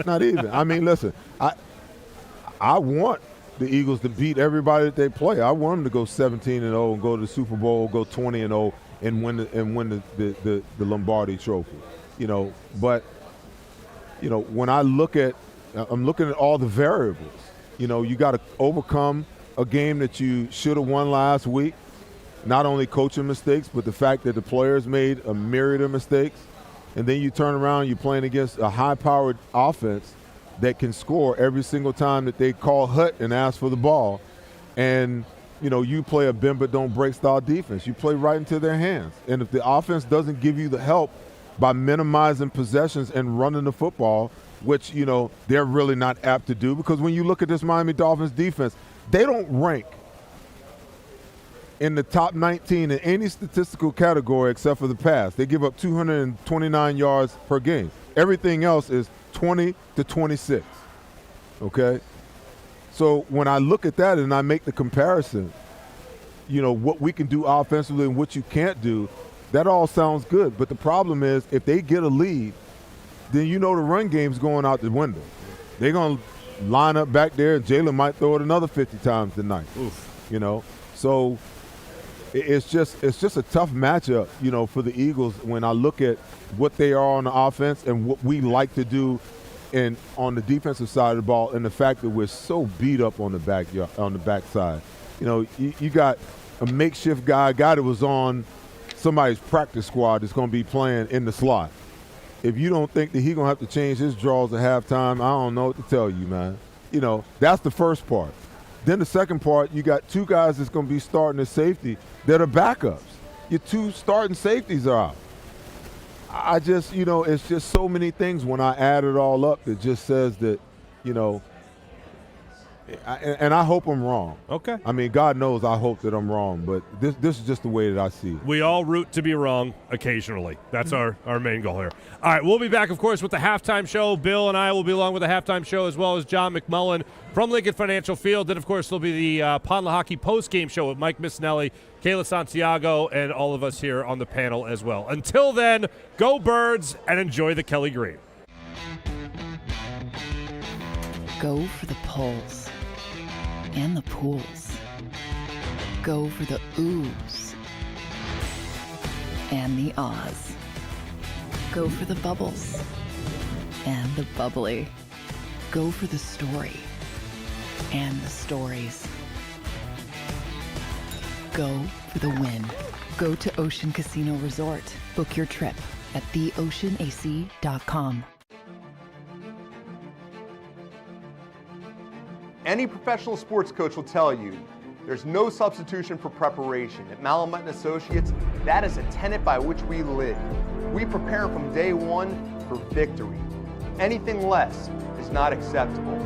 Not even. I mean, listen, I want the Eagles to beat everybody that they play. I want them to go 17-0 and go to the Super Bowl, go 20-0 and win the Lombardi Trophy. You know, but you know, when I'm looking at all the variables. You know, you got to overcome a game that you should have won last week. Not only coaching mistakes, but the fact that the players made a myriad of mistakes. And then you turn around, you're playing against a high-powered offense that can score every single time that they call hut and ask for the ball. And, you know, you play a bend but don't break style defense. You play right into their hands. And if the offense doesn't give you the help by minimizing possessions and running the football, which, you know, they're really not apt to do, because when you look at this Miami Dolphins defense, they don't rank in the top 19 in any statistical category except for the pass. They give up 229 yards per game. Everything else is 20 to 26, okay? So when I look at that and I make the comparison, you know, what we can do offensively and what you can't do, that all sounds good. But the problem is if they get a lead, then you know the run game's going out the window. They're going to line up back there, and Jalen might throw it another 50 times tonight. Oof. You know, so it's just a tough matchup, you know, for the Eagles when I look at what they are on the offense and what we like to do on the defensive side of the ball, and the fact that we're so beat up on the backside. You know, you got a makeshift guy that was on somebody's practice squad that's going to be playing in the slot. If you don't think that he's going to have to change his draws at halftime, I don't know what to tell you, man. You know, that's the first part. Then the second part, you got two guys that's going to be starting as safety that are backups. Your two starting safeties are out. I just, you know, it's just so many things when I add it all up that just says that, you know, and I hope I'm wrong. Okay. I mean, God knows I hope that I'm wrong, but this is just the way that I see it. We all root to be wrong occasionally. That's our main goal here. All right, we'll be back, of course, with the halftime show. Bill and I will be along with the halftime show, as well as John McMullen from Lincoln Financial Field. Then, of course, there'll be the Pondla Hockey post-game show with Mike Missinelli, Kayla Santiago, and all of us here on the panel as well. Until then, go Birds and enjoy the Kelly Green. Go for the polls and the pools. Go for the oohs and the ahs. Go for the bubbles and the bubbly. Go for the story and the stories. Go for the win. Go to Ocean Casino Resort. Book your trip at theoceanac.com. Any professional sports coach will tell you there's no substitution for preparation. At Malamut & Associates, that is a tenet by which we live. We prepare from day one for victory. Anything less is not acceptable.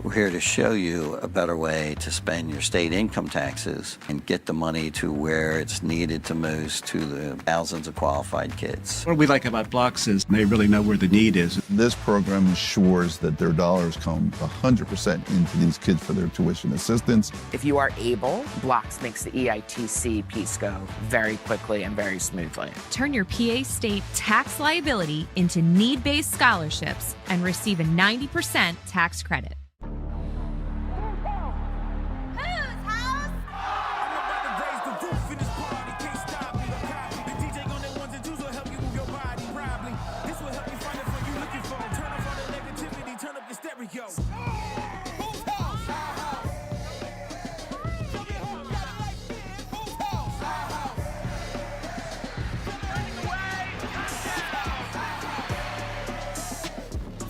We're here to show you a better way to spend your state income taxes and get the money to where it's needed to most to the thousands of qualified kids. What we like about Blocks is they really know where the need is. This program ensures that their dollars come 100% into these kids for their tuition assistance. If you are able, Blocks makes the EITC piece go very quickly and very smoothly. Turn your PA State tax liability into need-based scholarships and receive a 90% tax credit.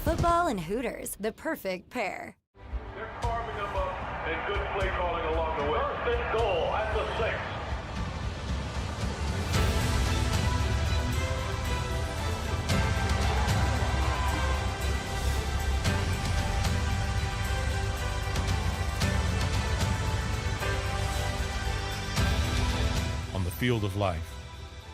Football and Hooters, the perfect pair. They're carving them up and good play calling along the way. First and goal at the 6. field of life,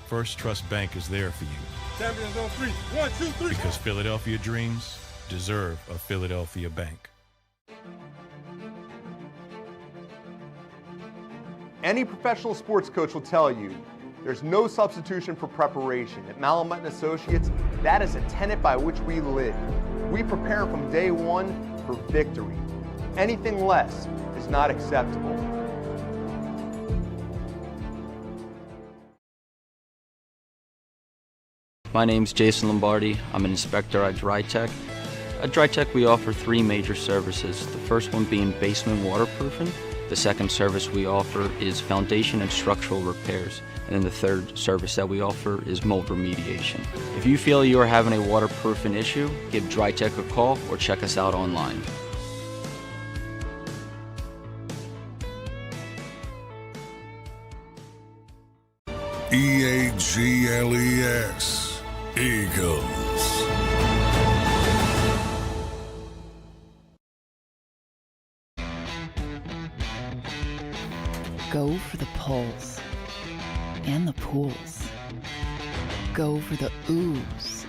First Trust Bank is there for you. Champions on 3. 1, 2, 3. Because Philadelphia dreams deserve a Philadelphia bank. Any professional sports coach will tell you there's no substitution for preparation. At Malamut Associates, that is a tenet by which we live. We prepare from day one for victory. Anything less is not acceptable. My name's Jason Lombardi. I'm an inspector at DryTech. At DryTech, we offer 3 major services. The first one being basement waterproofing. The second service we offer is foundation and structural repairs. And then the third service that we offer is mold remediation. If you feel you are having a waterproofing issue, give DryTech a call or check us out online. EAGLES. Eagles. Go for the pulls and the pools. Go for the oohs